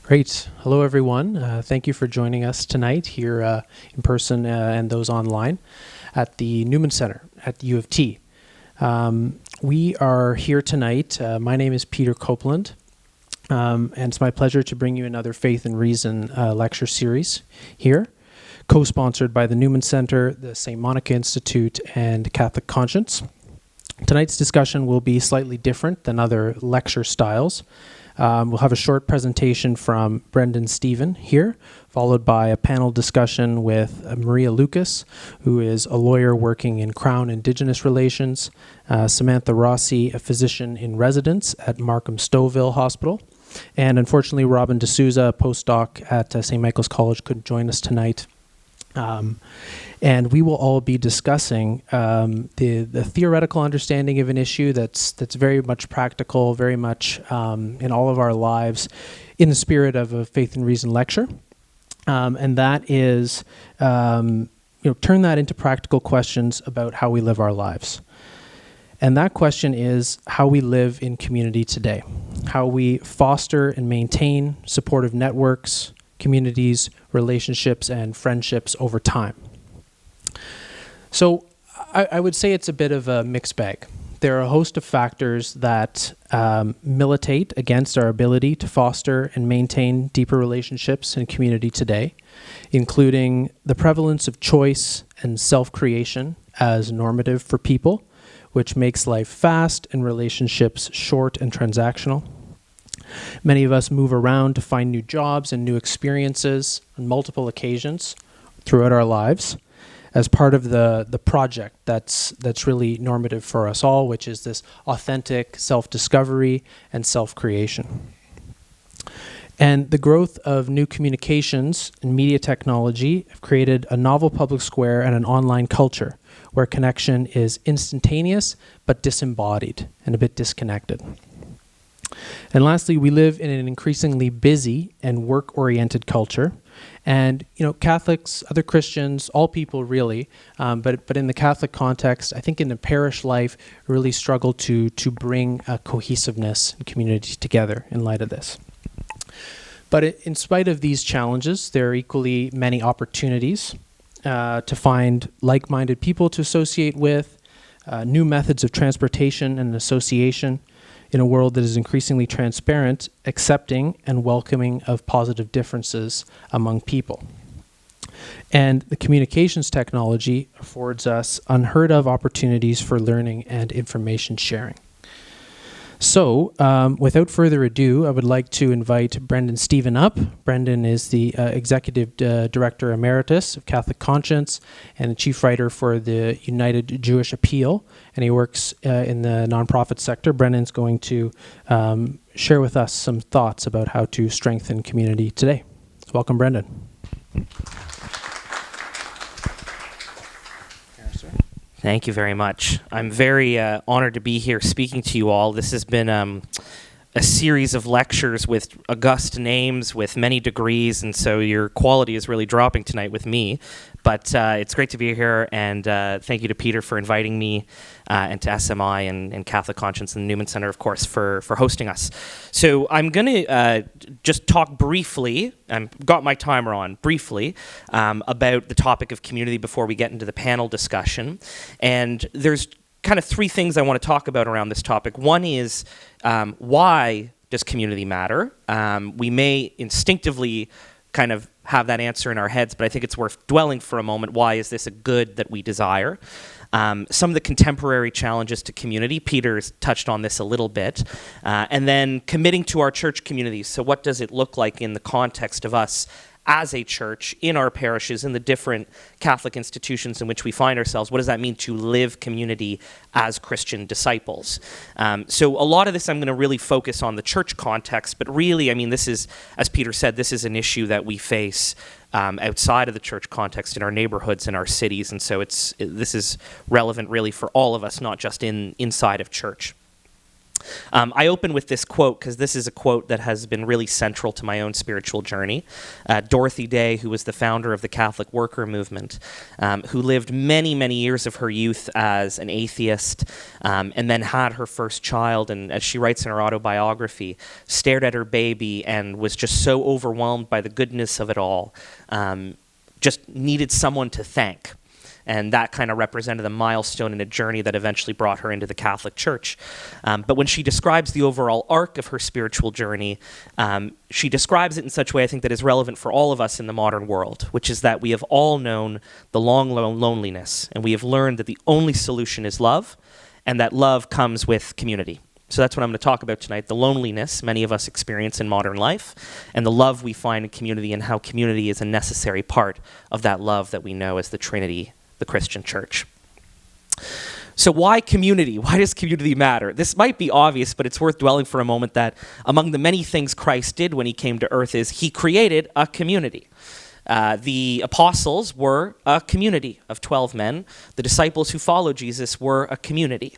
Great. Hello, everyone. Thank you for joining us tonight here in person and those online at the Newman Center at the U of T. We are here tonight. My name is Peter Copeland, and it's my pleasure to bring you another Faith and Reason lecture series here, co-sponsored by the Newman Center, the St. Monica Institute, and Catholic Conscience. Tonight's discussion will be slightly different than other lecture styles. We'll have a short presentation from Brendan Stephen here, followed by a panel discussion with Maria Lucas, who is a lawyer working in Crown Indigenous Relations, Samantha Rossi, a physician in residence at Markham Stouffville Hospital, and unfortunately Robin D'Souza, a postdoc at St. Michael's College, couldn't join us tonight. And we will all be discussing the theoretical understanding of an issue that's very much practical, very much in all of our lives, in the spirit of a Faith and Reason lecture, and that is, turn that into practical questions about how we live our lives. And that question is how we live in community today, how we foster and maintain supportive networks, communities, relationships, and friendships over time. So I would say it's a bit of a mixed bag. There are a host of factors that militate against our ability to foster and maintain deeper relationships in community today, including the prevalence of choice and self-creation as normative for people, which makes life fast and relationships short and transactional. Many of us move around to find new jobs and new experiences on multiple occasions throughout our lives as part of the project that's really normative for us all, which is this authentic self-discovery and self-creation. And the growth of new communications and media technology have created a novel public square and an online culture where connection is instantaneous but disembodied and a bit disconnected. And lastly, we live in an increasingly busy and work-oriented culture. And, Catholics, other Christians, all people really, but in the Catholic context, I think in the parish life, really struggle to bring a cohesiveness and community together in light of this. But in spite of these challenges, there are equally many opportunities to find like-minded people to associate with, new methods of transportation and association, in a world that is increasingly transparent, accepting, and welcoming of positive differences among people. And the communications technology affords us unheard of opportunities for learning and information sharing. So, without further ado, I would like to invite Brendan Stephen up. Brendan is the Executive Director Emeritus of Catholic Conscience and the Chief Writer for the United Jewish Appeal, and he works in the nonprofit sector. Brendan's going to share with us some thoughts about how to strengthen community today. So welcome, Brendan. Thank you very much. I'm very honored to be here speaking to you all. This has been a series of lectures with august names, with many degrees, and so your quality is really dropping tonight with me. But it's great to be here, and thank you to Peter for inviting me, and to SMI and Catholic Conscience and the Newman Center, of course, for hosting us. So I'm going to just talk briefly, got my timer on, briefly, about the topic of community before we get into the panel discussion. And there's kind of three things I want to talk about around this topic. One is why does community matter? We may instinctively kind of have that answer in our heads, but I think it's worth dwelling for a moment. Why is this a good that we desire? Some of the contemporary challenges to community, Peter's touched on this a little bit, and then committing to our church communities. So what does it look like in the context of us as a church, in our parishes, in the different Catholic institutions in which we find ourselves? What does that mean to live community as Christian disciples? So a lot of this I'm going to really focus on the church context, but really, this is, as Peter said, this is an issue that we face outside of the church context in our neighborhoods and our cities, and so this is relevant really for all of us, not just inside of church. I open with this quote because this is a quote that has been really central to my own spiritual journey. Dorothy Day, who was the founder of the Catholic Worker Movement, who lived many, many years of her youth as an atheist, and then had her first child, and as she writes in her autobiography, stared at her baby and was just so overwhelmed by the goodness of it all, just needed someone to thank. And that kind of represented a milestone in a journey that eventually brought her into the Catholic Church. But when she describes the overall arc of her spiritual journey, she describes it in such a way, I think, that is relevant for all of us in the modern world, which is that we have all known the long loneliness, and we have learned that the only solution is love, and that love comes with community. So that's what I'm going to talk about tonight, the loneliness many of us experience in modern life, and the love we find in community, and how community is a necessary part of that love that we know as the Trinity, the Christian Church. So why community? Why does community matter? This might be obvious, but it's worth dwelling for a moment that among the many things Christ did when he came to earth is he created a community. The apostles were a community of 12 men. The disciples who followed Jesus were a community.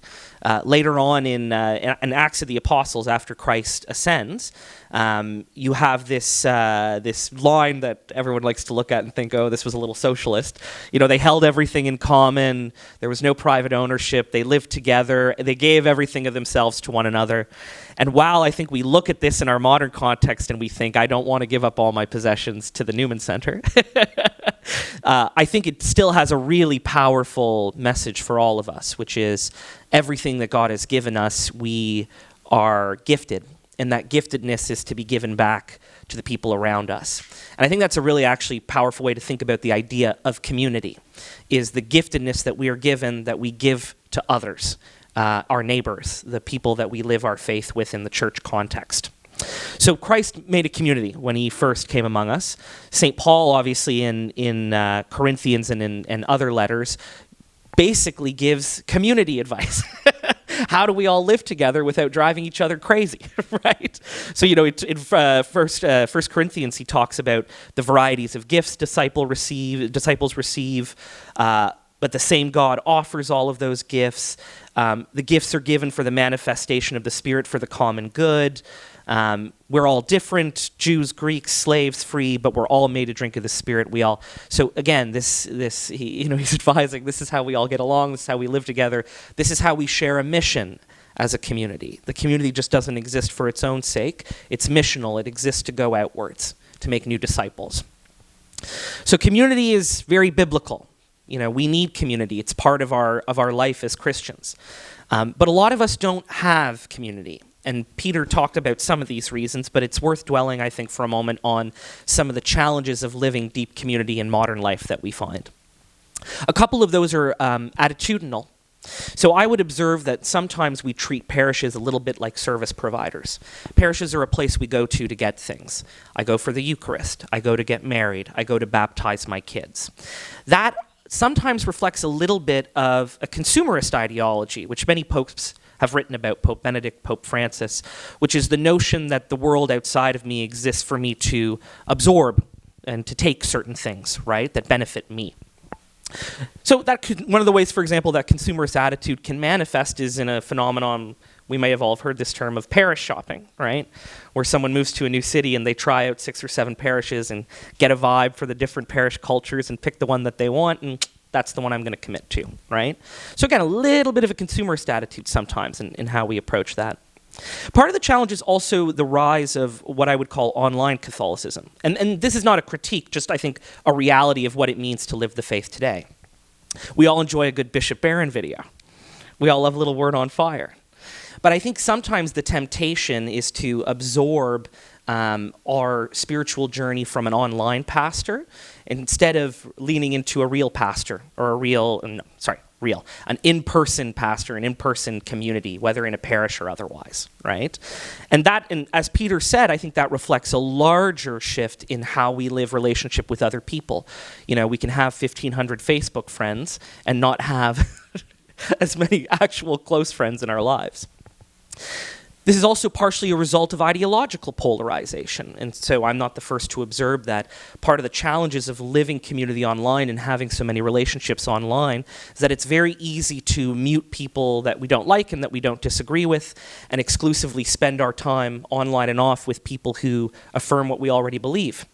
Later on in Acts of the Apostles, after Christ ascends, you have this line that everyone likes to look at and think, oh, this was a little socialist. You know, they held everything in common. There was no private ownership. They lived together. They gave everything of themselves to one another. And while I think we look at this in our modern context and we think, I don't want to give up all my possessions to the Newman Center, I think it still has a really powerful message for all of us, which is everything that God has given us, we are gifted. And that giftedness is to be given back to the people around us. And I think that's a really actually powerful way to think about the idea of community, is the giftedness that we are given, that we give to others, our neighbors, the people that we live our faith with in the church context. So Christ made a community when he first came among us. St. Paul, obviously, in Corinthians and in other letters, basically gives community advice. How do we all live together without driving each other crazy, right? So, you know, in First Corinthians, he talks about the varieties of gifts disciples receive, but the same God offers all of those gifts. The gifts are given for the manifestation of the Spirit for the common good. We're all different, Jews, Greeks, slaves, free, but we're all made to drink of the Spirit. So again, he's advising, this is how we all get along, this is how we live together, this is how we share a mission as a community. The community just doesn't exist for its own sake. It's missional. It exists to go outwards, to make new disciples. So community is very biblical. You know, we need community. It's part of our life as Christians. But a lot of us don't have community. And Peter talked about some of these reasons, but it's worth dwelling, I think, for a moment on some of the challenges of living deep community in modern life that we find. A couple of those are attitudinal. So I would observe that sometimes we treat parishes a little bit like service providers. Parishes are a place we go to get things. I go for the Eucharist. I go to get married. I go to baptize my kids. That sometimes reflects a little bit of a consumerist ideology, which many popes have written about, Pope Benedict, Pope Francis, which is the notion that the world outside of me exists for me to absorb and to take certain things, right, that benefit me. So one of the ways, for example, that consumerist attitude can manifest is in a phenomenon, we may have all heard this term, of parish shopping, right, where someone moves to a new city and they try out 6 or 7 parishes and get a vibe for the different parish cultures and pick the one that they want, and that's the one I'm going to commit to, right? So again, a little bit of a consumerist attitude sometimes in how we approach that. Part of the challenge is also the rise of what I would call online Catholicism. And this is not a critique, just I think a reality of what it means to live the faith today. We all enjoy a good Bishop Barron video. We all love a little Word on Fire. But I think sometimes the temptation is to absorb our spiritual journey from an online pastor instead of leaning into a real pastor or an in-person pastor, an in-person community, whether in a parish or otherwise, right? And as Peter said, I think that reflects a larger shift in how we live relationship with other people. You know, we can have 1,500 Facebook friends and not have as many actual close friends in our lives. This is also partially a result of ideological polarization. And so I'm not the first to observe that part of the challenges of living community online and having so many relationships online is that it's very easy to mute people that we don't like and that we don't disagree with and exclusively spend our time online and off with people who affirm what we already believe.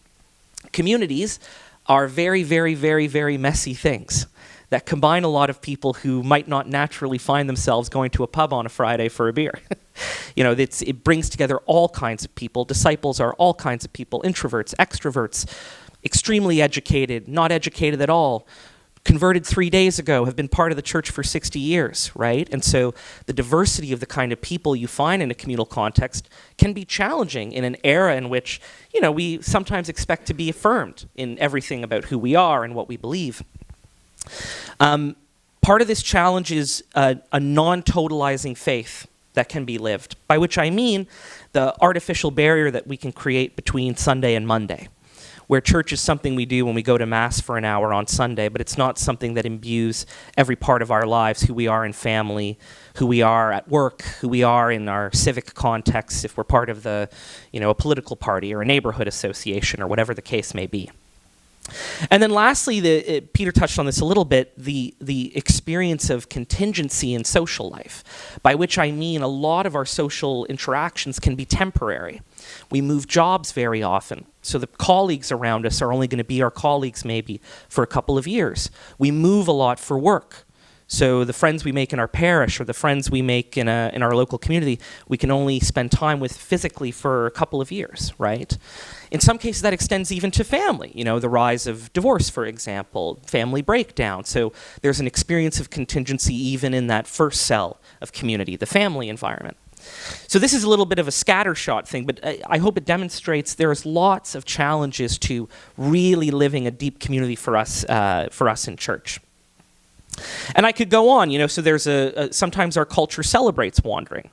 Communities are very, very, very, very messy things that combine a lot of people who might not naturally find themselves going to a pub on a Friday for a beer. It brings together all kinds of people. Disciples are all kinds of people, introverts, extroverts, extremely educated, not educated at all, converted 3 days ago, have been part of the church for 60 years, right? And so the diversity of the kind of people you find in a communal context can be challenging in an era in which, we sometimes expect to be affirmed in everything about who we are and what we believe. Part of this challenge is a non-totalizing faith that can be lived, by which I mean the artificial barrier that we can create between Sunday and Monday, where church is something we do when we go to Mass for an hour on Sunday, but it's not something that imbues every part of our lives, who we are in family, who we are at work, who we are in our civic context, if we're part of a political party or a neighborhood association or whatever the case may be. And then lastly, Peter touched on this a little bit, the experience of contingency in social life, by which I mean a lot of our social interactions can be temporary. We move jobs very often, so the colleagues around us are only going to be our colleagues maybe for a couple of years. We move a lot for work. So the friends we make in our parish or the friends we make in our local community, we can only spend time with physically for a couple of years, right? In some cases, that extends even to family. The rise of divorce, for example, family breakdown. So there's an experience of contingency even in that first cell of community, the family environment. So this is a little bit of a scattershot thing, but I hope it demonstrates there's lots of challenges to really living a deep community for us in church. And I could go on, so there's sometimes our culture celebrates wandering.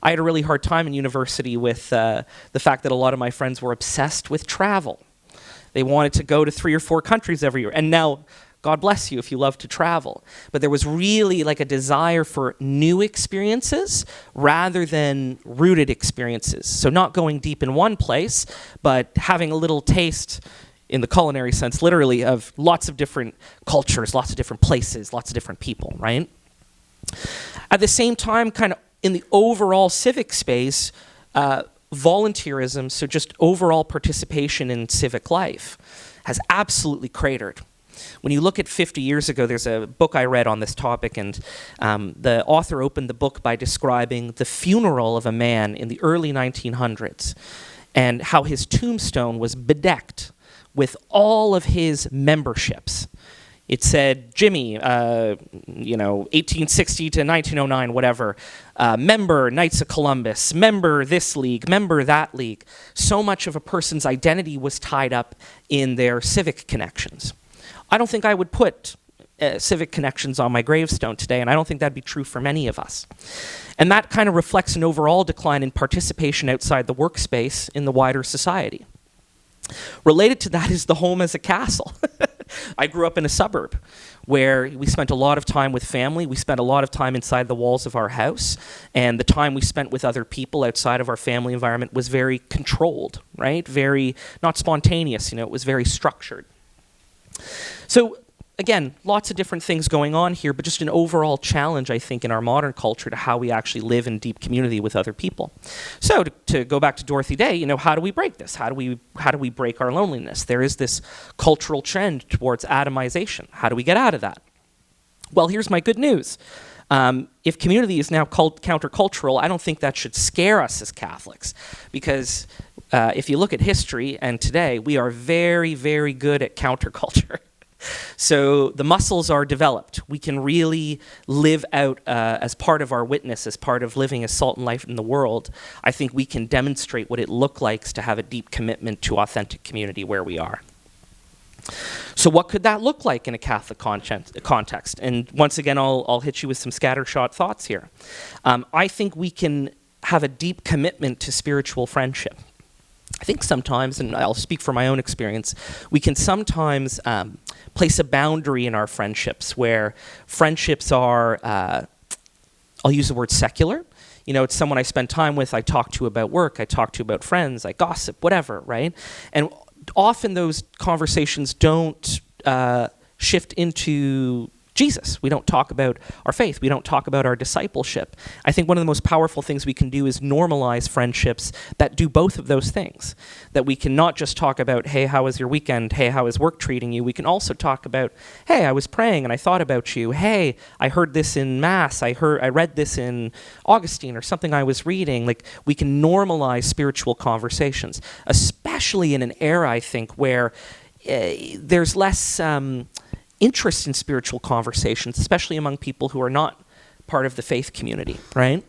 I had a really hard time in university with the fact that a lot of my friends were obsessed with travel. They wanted to go to 3 or 4 countries every year. And now, God bless you if you love to travel. But there was really like a desire for new experiences rather than rooted experiences. So not going deep in one place, but having a little taste in the culinary sense, literally, of lots of different cultures, lots of different places, lots of different people, right? At the same time, kind of in the overall civic space, volunteerism, so just overall participation in civic life, has absolutely cratered. When you look at 50 years ago, there's a book I read on this topic, and the author opened the book by describing the funeral of a man in the early 1900s and how his tombstone was bedecked with all of his memberships. It said, Jimmy, 1860 to 1909, whatever, member Knights of Columbus, member this league, member that league. So much of a person's identity was tied up in their civic connections. I don't think I would put civic connections on my gravestone today, and I don't think that'd be true for many of us. And that kind of reflects an overall decline in participation outside the workspace in the wider society. Related to that is the home as a castle. I grew up in a suburb where we spent a lot of time with family. We spent a lot of time inside the walls of our house. And the time we spent with other people outside of our family environment was very controlled, right? Very, not spontaneous, it was very structured. So again, lots of different things going on here, but just an overall challenge, I think, in our modern culture to how we actually live in deep community with other people. So to go back to Dorothy Day, how do we break this? How do we break our loneliness? There is this cultural trend towards atomization. How do we get out of that? Well, here's my good news. If community is now countercultural, I don't think that should scare us as Catholics, because if you look at history and today, we are very, very good at counterculture. So the muscles are developed. We can really live out as part of our witness, as part of living as salt and light in the world. I think we can demonstrate what it looks like to have a deep commitment to authentic community where we are. So what could that look like in a Catholic context? And once again, I'll hit you with some scattershot thoughts here. I think we can have a deep commitment to spiritual friendship. I think sometimes, and I'll speak from my own experience, we can sometimes place a boundary in our friendships where friendships are, I'll use the word secular. it's someone I spend time with, I talk to about work, I talk to about friends, I gossip, whatever, right? And often those conversations don't shift into Jesus. We don't talk about our faith. We don't talk about our discipleship. I think one of the most powerful things we can do is normalize friendships that do both of those things. That we can not just talk about, hey, how was your weekend? Hey, how is work treating you? We can also talk about, hey, I was praying and I thought about you. Hey, I heard this in Mass. I read this in Augustine or something I was reading. Like, we can normalize spiritual conversations, especially in an era, I think, where there's less interest in spiritual conversations, especially among people who are not part of the faith community, right?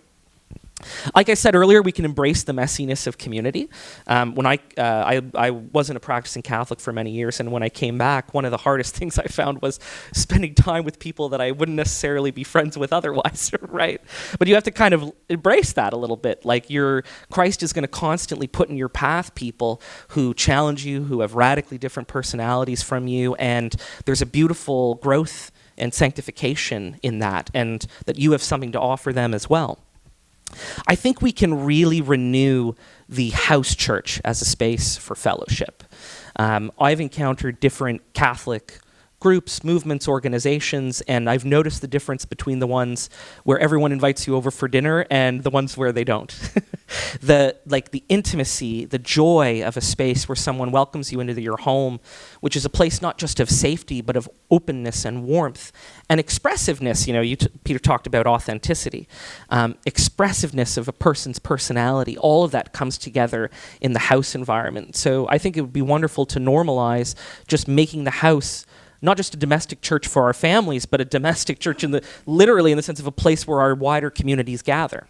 Like I said earlier, we can embrace the messiness of community. When I wasn't a practicing Catholic for many years, and when I came back, one of the hardest things I found was spending time with people that I wouldn't necessarily be friends with otherwise, right? But you have to kind of embrace that a little bit. Like, Christ is going to constantly put in your path people who challenge you, who have radically different personalities from you, and there's a beautiful growth and sanctification in that, and that you have something to offer them as well. I think we can really renew the house church as a space for fellowship. I've encountered different Catholic groups, movements, organizations, and I've noticed the difference between the ones where everyone invites you over for dinner and the ones where they don't. The intimacy, the joy of a space where someone welcomes you into your home, which is a place not just of safety, but of openness and warmth and expressiveness. Peter talked about authenticity, expressiveness of a person's personality. All of that comes together in the house environment. So I think it would be wonderful to normalize just making the house not just a domestic church for our families, but a domestic church literally in the sense of a place where our wider communities gather.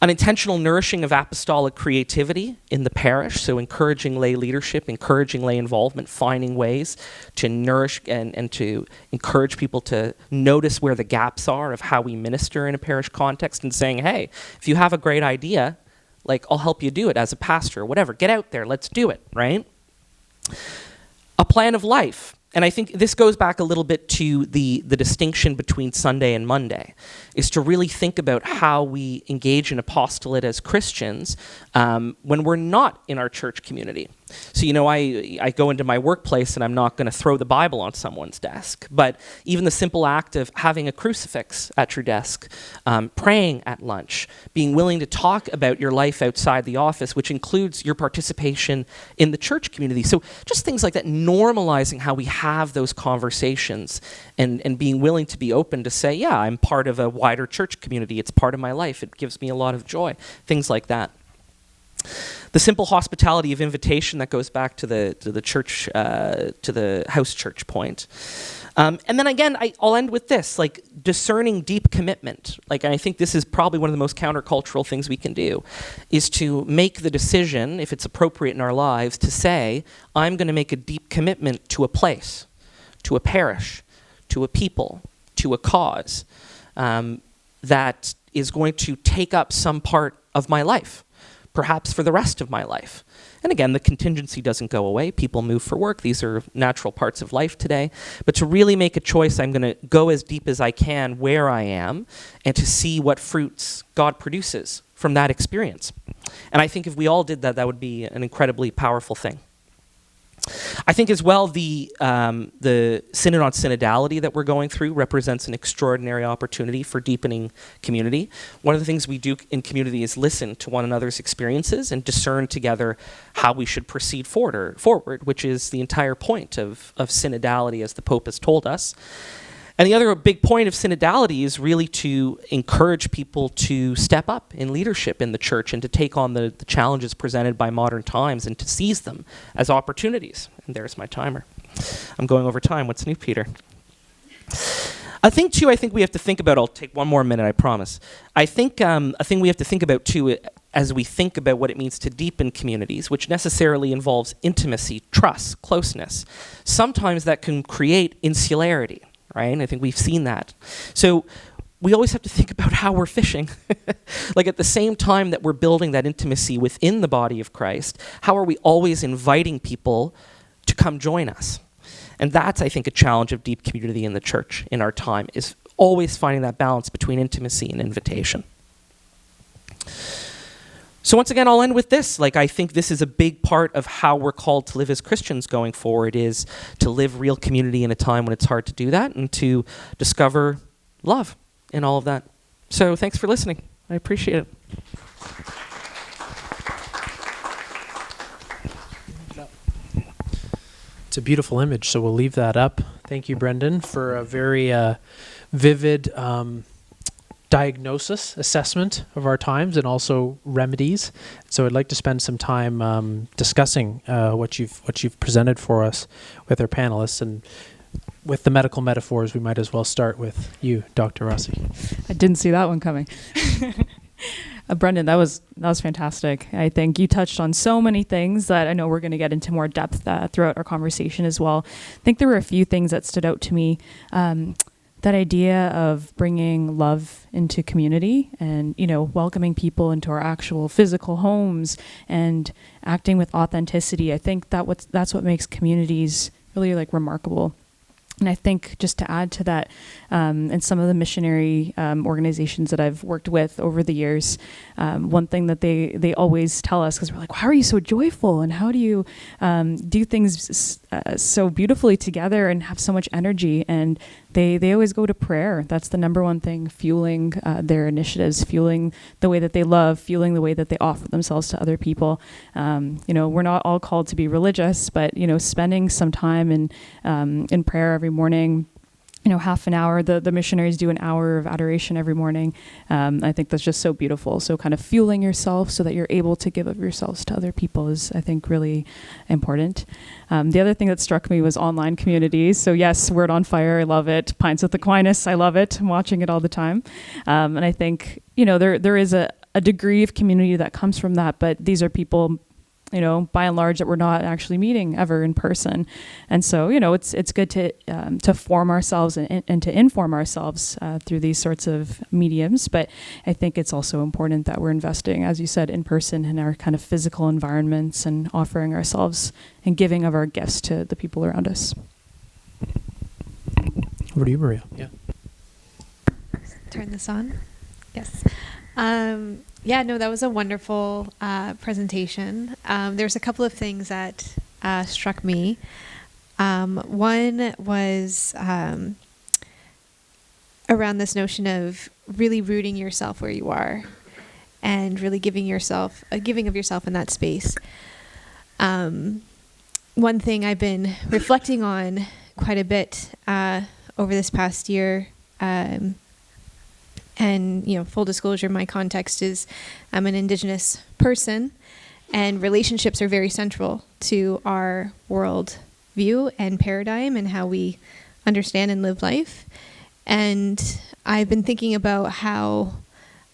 An intentional nourishing of apostolic creativity in the parish, so encouraging lay leadership, encouraging lay involvement, finding ways to nourish and to encourage people to notice where the gaps are of how we minister in a parish context, and saying, hey, if you have a great idea, I'll help you do it as a pastor, or whatever. Get out there, let's do it, right? A plan of life. And I think this goes back a little bit to the distinction between Sunday and Monday, is to really think about how we engage in apostolate as Christians when we're not in our church community. So, I go into my workplace and I'm not going to throw the Bible on someone's desk, but even the simple act of having a crucifix at your desk, praying at lunch, being willing to talk about your life outside the office, which includes your participation in the church community. So just things like that, normalizing how we have those conversations and being willing to be open to say, yeah, I'm part of a wider church community. It's part of my life. It gives me a lot of joy. Things like that. The simple hospitality of invitation that goes back to the church, to the house church point. And then again, I'll end with this, discerning deep commitment. I think this is probably one of the most countercultural things we can do, is to make the decision, if it's appropriate in our lives, to say, I'm going to make a deep commitment to a place, to a parish, to a people, to a cause that is going to take up some part of my life, perhaps for the rest of my life. And again, the contingency doesn't go away. People move for work. These are natural parts of life today. But to really make a choice, I'm going to go as deep as I can where I am and to see what fruits God produces from that experience. And I think if we all did that, that would be an incredibly powerful thing. I think as well the Synod on Synodality that we're going through represents an extraordinary opportunity for deepening community. One of the things we do in community is listen to one another's experiences and discern together how we should proceed forward, which is the entire point of synodality, as the Pope has told us. And the other big point of synodality is really to encourage people to step up in leadership in the church and to take on the challenges presented by modern times and to seize them as opportunities. And there's my timer. I'm going over time. What's new, Peter? I think we have to think about, I'll take one more minute, I promise. I think a thing we have to think about, too, as we think about what it means to deepen communities, which necessarily involves intimacy, trust, closeness. Sometimes that can create insularity. Right? And I think we've seen that. So we always have to think about how we're fishing. At the same time that we're building that intimacy within the body of Christ, how are we always inviting people to come join us? And that's, I think, a challenge of deep community in the church in our time, is always finding that balance between intimacy and invitation. So once again, I'll end with this. Like, I think this is a big part of how we're called to live as Christians going forward, is to live real community in a time when it's hard to do that, and to discover love in all of that. So thanks for listening. I appreciate it. It's a beautiful image, so we'll leave that up. Thank you, Brendan, for a very vivid diagnosis, assessment of our times, and also remedies. So I'd like to spend some time discussing what you've presented for us with our panelists. And with the medical metaphors, we might as well start with you, Dr. Rossi. I didn't see that one coming. Brendan, that was fantastic. I think you touched on so many things that I know we're going to get into more depth throughout our conversation as well. I think there were a few things that stood out to me. That idea of bringing love into community and, welcoming people into our actual physical homes and acting with authenticity. I think that's what makes communities really remarkable. And I think just to add to that, and some of the missionary organizations that I've worked with over the years, one thing that they always tell us, because we're like, how are you so joyful? And how do you do things so beautifully together and have so much energy? And they always go to prayer. That's the number one thing fueling their initiatives, fueling the way that they love, fueling the way that they offer themselves to other people. We're not all called to be religious, but, spending some time in prayer every morning, half an hour. The missionaries do an hour of adoration every morning. I think that's just so beautiful. So kind of fueling yourself so that you're able to give of yourselves to other people is, I think, really important. The other thing that struck me was online communities. So yes, Word on Fire, I love it. Pints with Aquinas, I love it. I'm watching it all the time. And I think, there is a degree of community that comes from that, but these are people, by and large, that we're not actually meeting ever in person. And so, it's good to form ourselves and to inform ourselves through these sorts of mediums. But I think it's also important that we're investing, as you said, in person in our kind of physical environments and offering ourselves and giving of our gifts to the people around us. Over to you, Maria. Yeah. Turn this on. Yes. That was a wonderful presentation. There's a couple of things that struck me. One was around this notion of really rooting yourself where you are and really giving of yourself in that space. One thing I've been reflecting on quite a bit over this past year, and, full disclosure, my context is I'm an Indigenous person, and relationships are very central to our world view and paradigm and how we understand and live life. And I've been thinking about how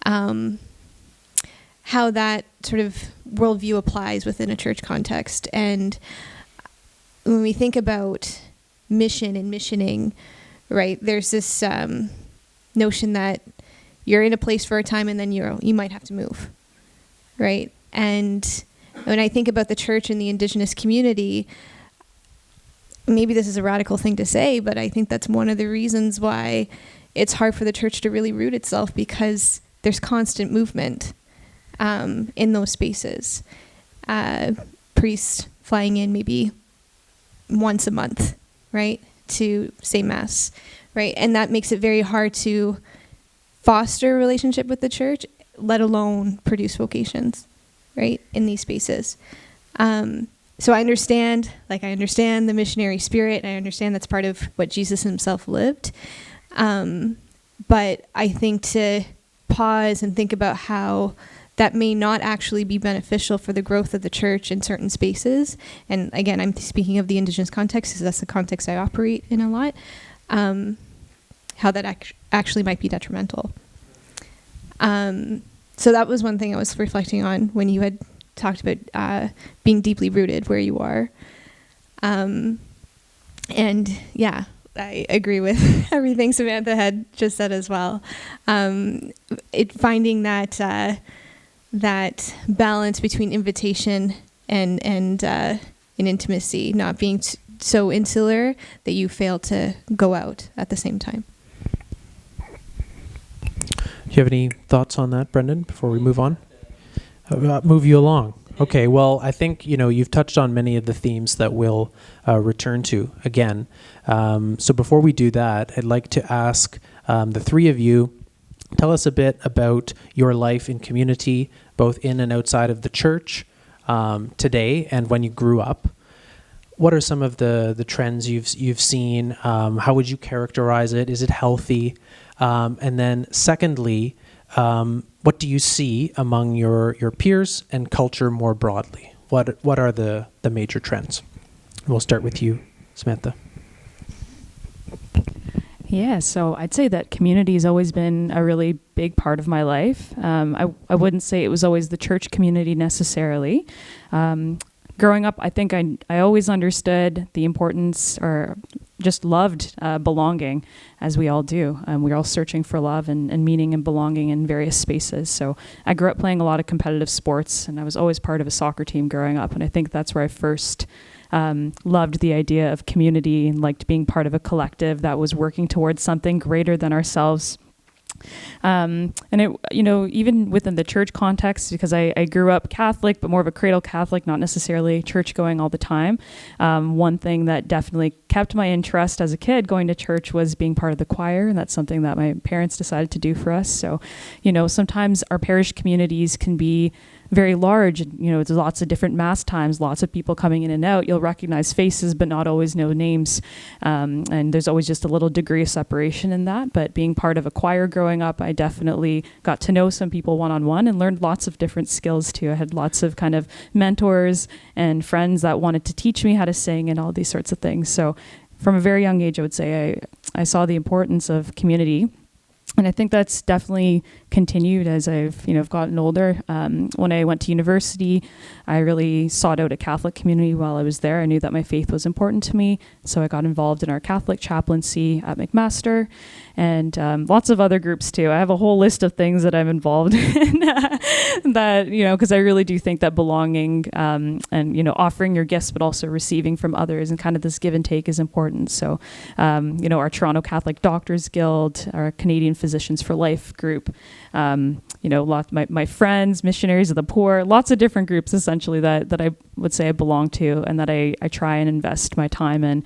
that sort of worldview applies within a church context. And when we think about mission and missioning, right, there's this notion that you're in a place for a time and then you might have to move, right? And when I think about the church and the Indigenous community, maybe this is a radical thing to say, but I think that's one of the reasons why it's hard for the church to really root itself, because there's constant movement in those spaces. Priests flying in maybe once a month, right, to say Mass, right? And that makes it very hard to foster a relationship with the church, let alone produce vocations, right, in these spaces. So I understand the missionary spirit, and I understand that's part of what Jesus himself lived. But I think to pause and think about how that may not actually be beneficial for the growth of the church in certain spaces. And again, I'm speaking of the Indigenous context, because that's the context I operate in a lot. How that actually might be detrimental. So that was one thing I was reflecting on when you had talked about being deeply rooted where you are. And yeah, I agree with everything Samantha had just said as well. Finding that that balance between invitation and intimacy, not being so insular that you fail to go out at the same time. You have any thoughts on that, Brendan, before we move on? Move you along. Okay, well, I think, you've touched on many of the themes that we'll return to again. So before we do that, I'd like to ask the three of you, tell us a bit about your life in community, both in and outside of the church today and when you grew up. What are some of the trends you've seen? How would you characterize it? Is it healthy? And then secondly, what do you see among your peers and culture more broadly? What are the major trends? We'll start with you, Samantha. Yeah, so I'd say that community has always been a really big part of my life. I wouldn't say it was always the church community necessarily. Growing up, I think I always understood the importance, or just loved belonging, as we all do. We're all searching for love and meaning and belonging in various spaces. So I grew up playing a lot of competitive sports, and I was always part of a soccer team growing up. And I think that's where I first loved the idea of community and liked being part of a collective that was working towards something greater than ourselves. And it, even within the church context, because I grew up Catholic, but more of a cradle Catholic, not necessarily church going all the time. One thing that definitely kept my interest as a kid going to church was being part of the choir. And that's something that my parents decided to do for us. So, sometimes our parish communities can be very large. There's lots of different mass times, lots of people coming in and out. You'll recognize faces, but not always know names. And there's always just a little degree of separation in that. But being part of a choir growing up, I definitely got to know some people one-on-one and learned lots of different skills too. I had lots of kind of mentors and friends that wanted to teach me how to sing and all these sorts of things. So from a very young age, I would say I saw the importance of community. And I think that's definitely continued as I've gotten older. When I went to university, I really sought out a Catholic community while I was there. I knew that my faith was important to me, so I got involved in our Catholic chaplaincy at McMaster, and lots of other groups too. I have a whole list of things that I'm involved in that, because I really do think that belonging and, offering your gifts, but also receiving from others and kind of this give and take is important. So, our Toronto Catholic Doctors Guild, our Canadian Physicians for Life group, my friends, Missionaries of the Poor, lots of different groups essentially that I would say I belong to and that I try and invest my time in,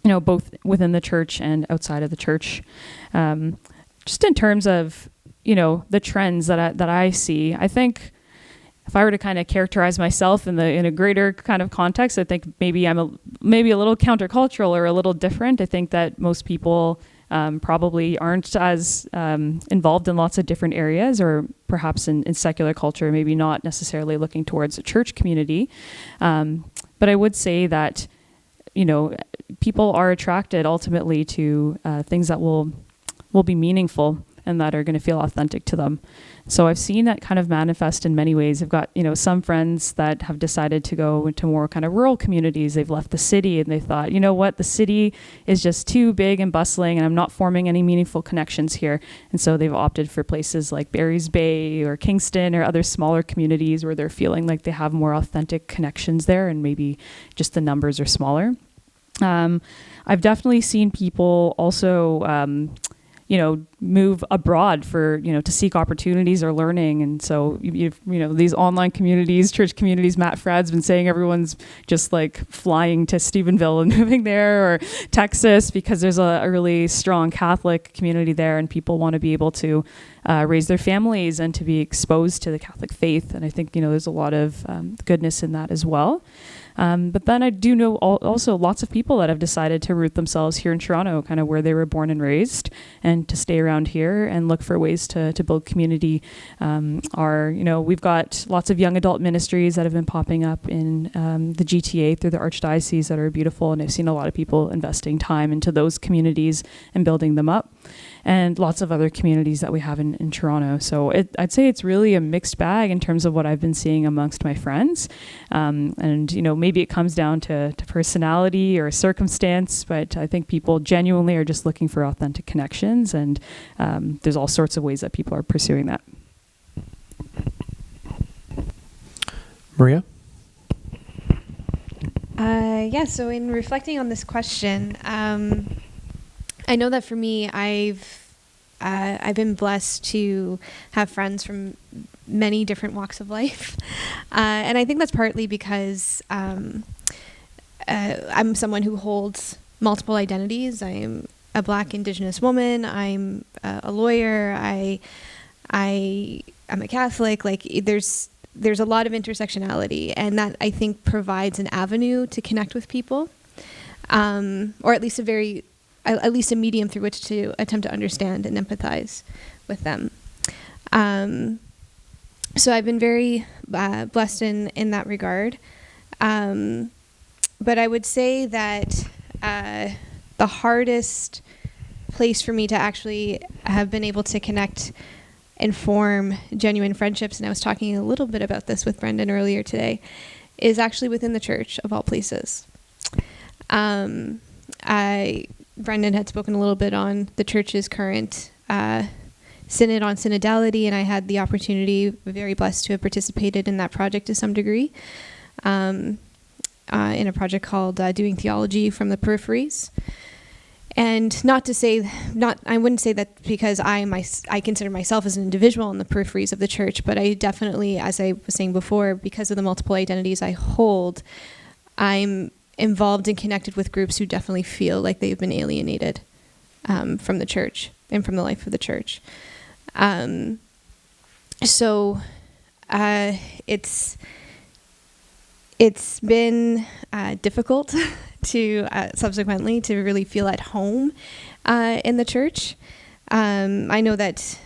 both within the church and outside of the church. Just in terms of, the trends that I see, I think if I were to kind of characterize myself in a greater kind of context, I think maybe I'm a little countercultural or a little different. I think that most people probably aren't as involved in lots of different areas, or perhaps in secular culture, maybe not necessarily looking towards a church community. But I would say that, people are attracted ultimately to things that will be meaningful and that are going to feel authentic to them. So I've seen that kind of manifest in many ways. I've got, some friends that have decided to go into more kind of rural communities. They've left the city and they thought, the city is just too big and bustling and I'm not forming any meaningful connections here. And so they've opted for places like Barry's Bay or Kingston or other smaller communities where they're feeling like they have more authentic connections there and maybe just the numbers are smaller. I've definitely seen people also, move abroad for, to seek opportunities or learning. And so, these online communities, church communities, Matt Frad's been saying everyone's just like flying to Stephenville and moving there, or Texas, because there's a really strong Catholic community there and people want to be able to raise their families and to be exposed to the Catholic faith. And I think, there's a lot of goodness in that as well. But then I do know also lots of people that have decided to root themselves here in Toronto, kind of where they were born and raised, and to stay around here and look for ways to build community. We've got lots of young adult ministries that have been popping up in the GTA through the Archdiocese that are beautiful, and I've seen a lot of people investing time into those communities and building them up. And lots of other communities that we have in Toronto. So I'd say it's really a mixed bag in terms of what I've been seeing amongst my friends. Maybe it comes down to personality or circumstance, but I think people genuinely are just looking for authentic connections, and there's all sorts of ways that people are pursuing that. Maria? So in reflecting on this question, I know that for me, I've I've been blessed to have friends from many different walks of life, and I think that's partly because I'm someone who holds multiple identities. I'm a Black Indigenous woman. I'm a lawyer. I'm a Catholic. Like there's a lot of intersectionality, and that I think provides an avenue to connect with people, or at least a medium through which to attempt to understand and empathize with them. So I've been very blessed in that regard. But I would say that the hardest place for me to actually have been able to connect and form genuine friendships, and I was talking a little bit about this with Brendan earlier today, is actually within the church, of all places. Brendan had spoken a little bit on the church's current synod on synodality, and I had the opportunity, very blessed to have participated in that project to some degree, in a project called Doing Theology from the Peripheries. And I wouldn't say that because I consider myself as an individual in the peripheries of the church, but I definitely, as I was saying before, because of the multiple identities I hold, I'm involved and connected with groups who definitely feel like they've been alienated from the church and from the life of the church. So it's been difficult to subsequently to really feel at home in the church. I know that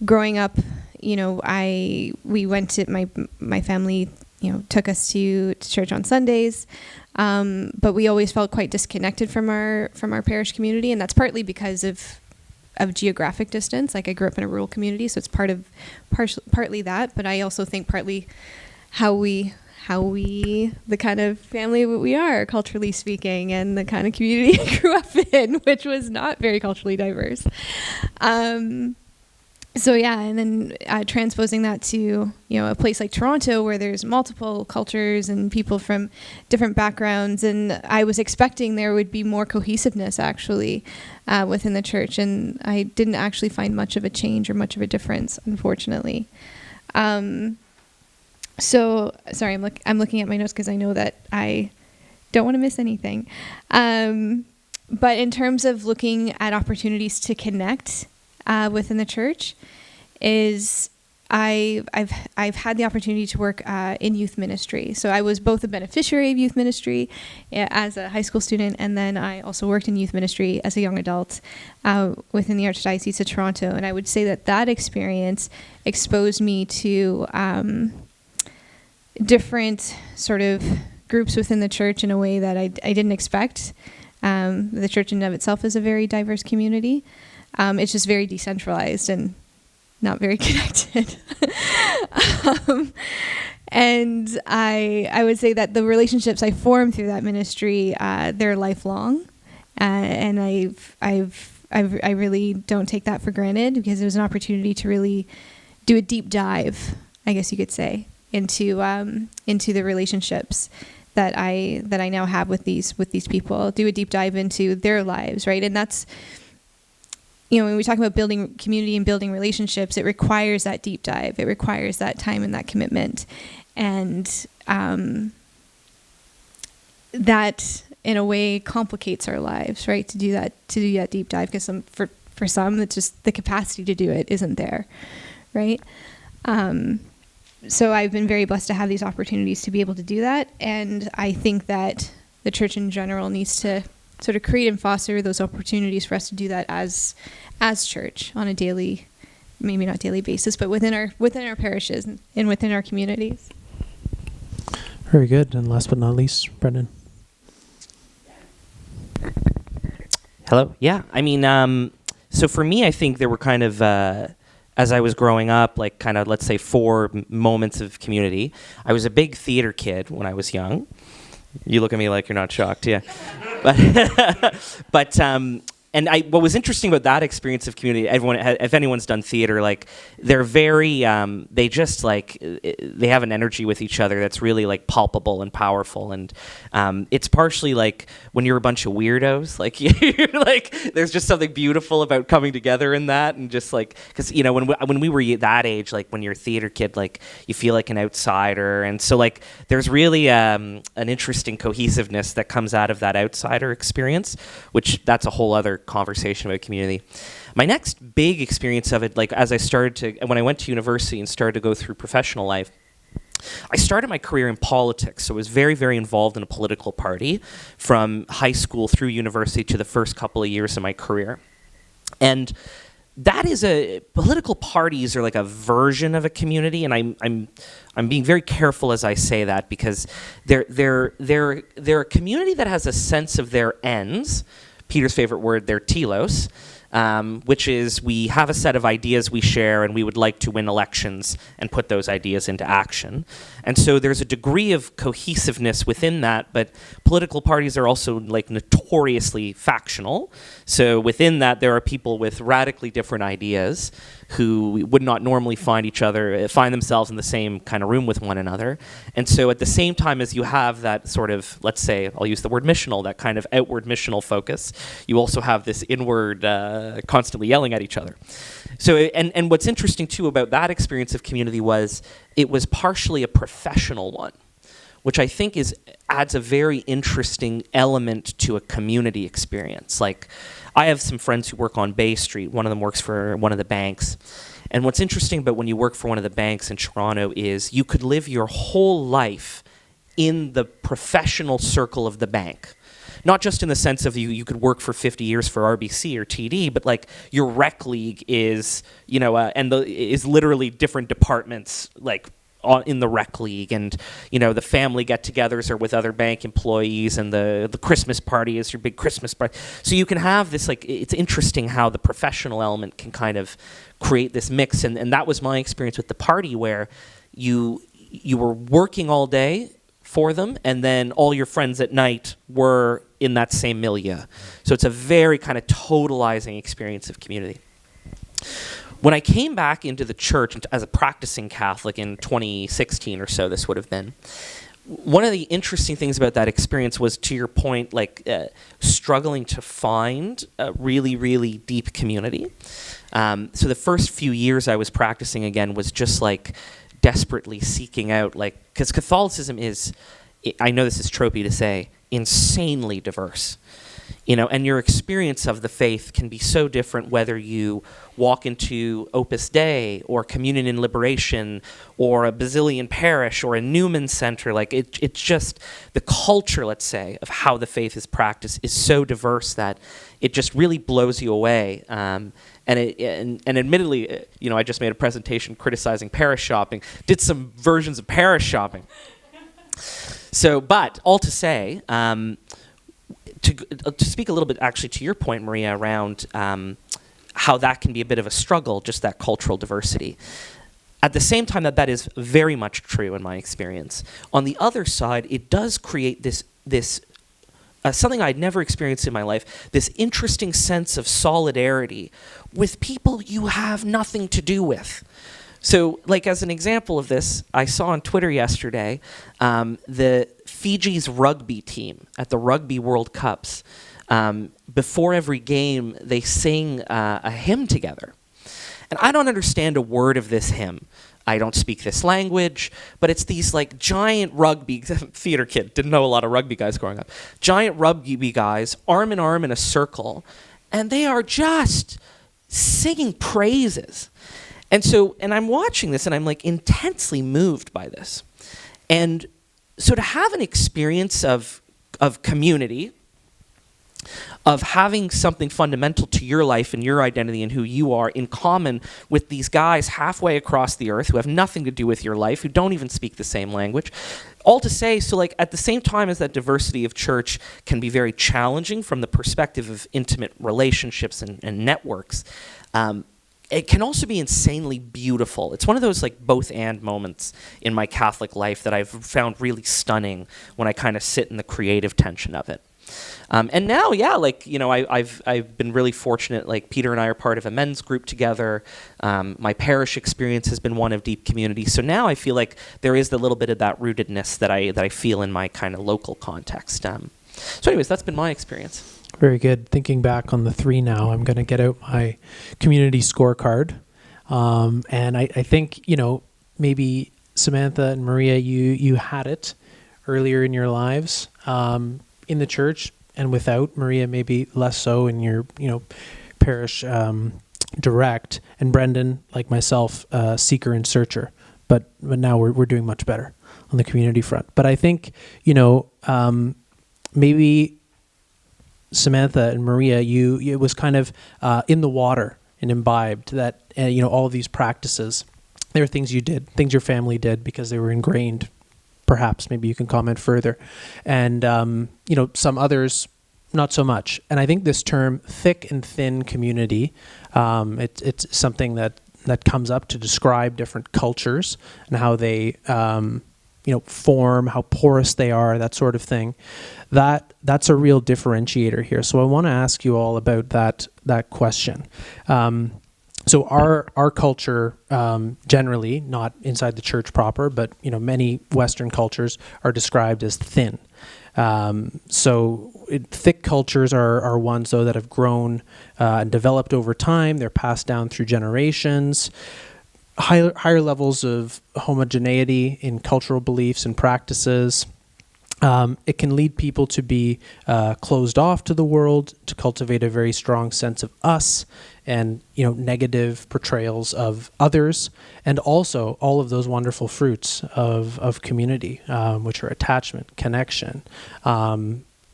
growing up, we went to my family, took us to church on Sundays, but we always felt quite disconnected from our parish community, and that's partly because of geographic distance. Like I grew up in a rural community, so it's partly that, but I also think partly how we the kind of family we are, culturally speaking, and the kind of community I grew up in, which was not very culturally diverse. So yeah, and then transposing that to a place like Toronto, where there's multiple cultures and people from different backgrounds, and I was expecting there would be more cohesiveness actually within the church, and I didn't actually find much of a change or much of a difference, unfortunately. So sorry, I'm looking at my notes because I know that I don't want to miss anything. But in terms of looking at opportunities to connect within the church, is I've had the opportunity to work in youth ministry. So I was both a beneficiary of youth ministry as a high school student, and then I also worked in youth ministry as a young adult within the Archdiocese of Toronto. And I would say that experience exposed me to different sort of groups within the church in a way that I didn't expect. The church in and of itself is a very diverse community. It's just very decentralized and not very connected. And I would say that the relationships I formed through that ministry, they're lifelong. And I really don't take that for granted, because it was an opportunity to really do a deep dive, I guess you could say, into the relationships that I now have with these people. Do a deep dive into their lives, right? And that's, when we talk about building community and building relationships, it requires that deep dive. It requires that time and that commitment, and that in a way complicates our lives, right? To do that deep dive, because for some, it's just the capacity to do it isn't there, right? So I've been very blessed to have these opportunities to be able to do that. And I think that the church in general needs to sort of create and foster those opportunities for us to do that as church on a daily, maybe not daily basis, but within our parishes and within our communities. Very good. And last but not least, Brendan. Hello. Yeah. I mean, so for me, I think there were kind of, as I was growing up, like kind of, let's say, 4 moments of community. I was a big theater kid when I was young. You look at me like you're not shocked, yeah. But what was interesting about that experience of community, if anyone's done theater, like they're very, they just like, they have an energy with each other that's really like palpable and powerful. And it's partially like when you're a bunch of weirdos, like you're like, there's just something beautiful about coming together in that. And just like, because, you know, when we were that age, like when you're a theater kid, like you feel like an outsider. And so like, there's really an interesting cohesiveness that comes out of that outsider experience, which that's a whole other conversation about community. My next big experience of it, like as when I went to university and started to go through professional life, I started my career in politics, so I was very, very involved in a political party from high school through university to the first couple of years of my career. And that is political parties are like a version of a community, and I'm being very careful as I say that, because they're a community that has a sense of their ends. Peter's favorite word, their telos, which is we have a set of ideas we share and we would like to win elections and put those ideas into action. And so there's a degree of cohesiveness within that, but political parties are also like notoriously factional. So within that, there are people with radically different ideas who would not normally find themselves in the same kind of room with one another. And so at the same time as you have that sort of, let's say, I'll use the word missional, that kind of outward missional focus, you also have this inward constantly yelling at each other. So, and what's interesting too about that experience of community was it was partially a professional one, which I think adds a very interesting element to a community experience. Like, I have some friends who work on Bay Street. One of them works for one of the banks. And what's interesting about when you work for one of the banks in Toronto is you could live your whole life in the professional circle of the bank. Not just in the sense of you could work for 50 years for RBC or TD, but like your rec league is, is literally different departments, like in the rec league, and the family get-togethers are with other bank employees, and the Christmas party is your big Christmas party. So you can have this, like, it's interesting how the professional element can kind of create this mix, and that was my experience with the party, where you were working all day for them, and then all your friends at night were in that same milieu. So it's a very kind of totalizing experience of community. When I came back into the church as a practicing Catholic in 2016 or so, this would have been, one of the interesting things about that experience was, to your point, like struggling to find a really, really deep community. So the first few years I was practicing again was just like desperately seeking out, like, because Catholicism is, I know this is tropey to say, insanely diverse. And your experience of the faith can be so different whether you walk into Opus Dei or Communion in Liberation or a Basilian parish or a Newman Center. Like it's just the culture, let's say, of how the faith is practiced is so diverse that it just really blows you away. And admittedly, I just made a presentation criticizing parish shopping. Did some versions of parish shopping. So, but all to say. To speak a little bit, actually, to your point, Maria, around how that can be a bit of a struggle, just that cultural diversity. At the same time that is very much true in my experience. On the other side, it does create this something I'd never experienced in my life, this interesting sense of solidarity with people you have nothing to do with. So, like, as an example of this, I saw on Twitter yesterday the Fiji's rugby team at the Rugby World Cups. Before every game, they sing a hymn together. And I don't understand a word of this hymn. I don't speak this language, but it's these, like, giant rugby, theater kid, didn't know a lot of rugby guys growing up, giant rugby guys, arm in arm in a circle, and they are just singing praises. And I'm watching this, and I'm like intensely moved by this. And so to have an experience of community, of having something fundamental to your life and your identity and who you are in common with these guys halfway across the earth who have nothing to do with your life, who don't even speak the same language, all to say, so like at the same time as that diversity of church can be very challenging from the perspective of intimate relationships and networks, it can also be insanely beautiful. It's one of those like both and moments in my Catholic life that I've found really stunning when I kind of sit in the creative tension of it. And now, yeah, like, you know, I've been really fortunate. Like, Peter and I are part of a men's group together. My parish experience has been one of deep community. So now I feel like there is the little bit of that rootedness that I feel in my kind of local context. So anyways, that's been my experience. Very good. Thinking back on the 3 now, I'm going to get out my community scorecard. And I think, you know, maybe Samantha and Maria, you had it earlier in your lives in the church, and without. Maria, maybe less so in your, you know, parish direct. And Brendan, like myself, seeker and searcher. But now we're doing much better on the community front. But I think, you know, maybe Samantha and Maria, it was kind of in the water and imbibed that, you know, all of these practices, there are things you did, things your family did because they were ingrained. Perhaps, maybe you can comment further. And, you know, some others, not so much. And I think this term, thick and thin community, it's something that comes up to describe different cultures and how they, you know, form, how porous they are, that sort of thing. That's a real differentiator here. So I want to ask you all about that question. So our culture, generally, not inside the church proper, but, you know, many Western cultures are described as thin. Thick cultures are ones, though, that have grown and developed over time. They're passed down through generations. Higher levels of homogeneity in cultural beliefs and practices. It can lead people to be closed off to the world, to cultivate a very strong sense of us, and, you know, negative portrayals of others, and also all of those wonderful fruits of community, which are attachment, connection.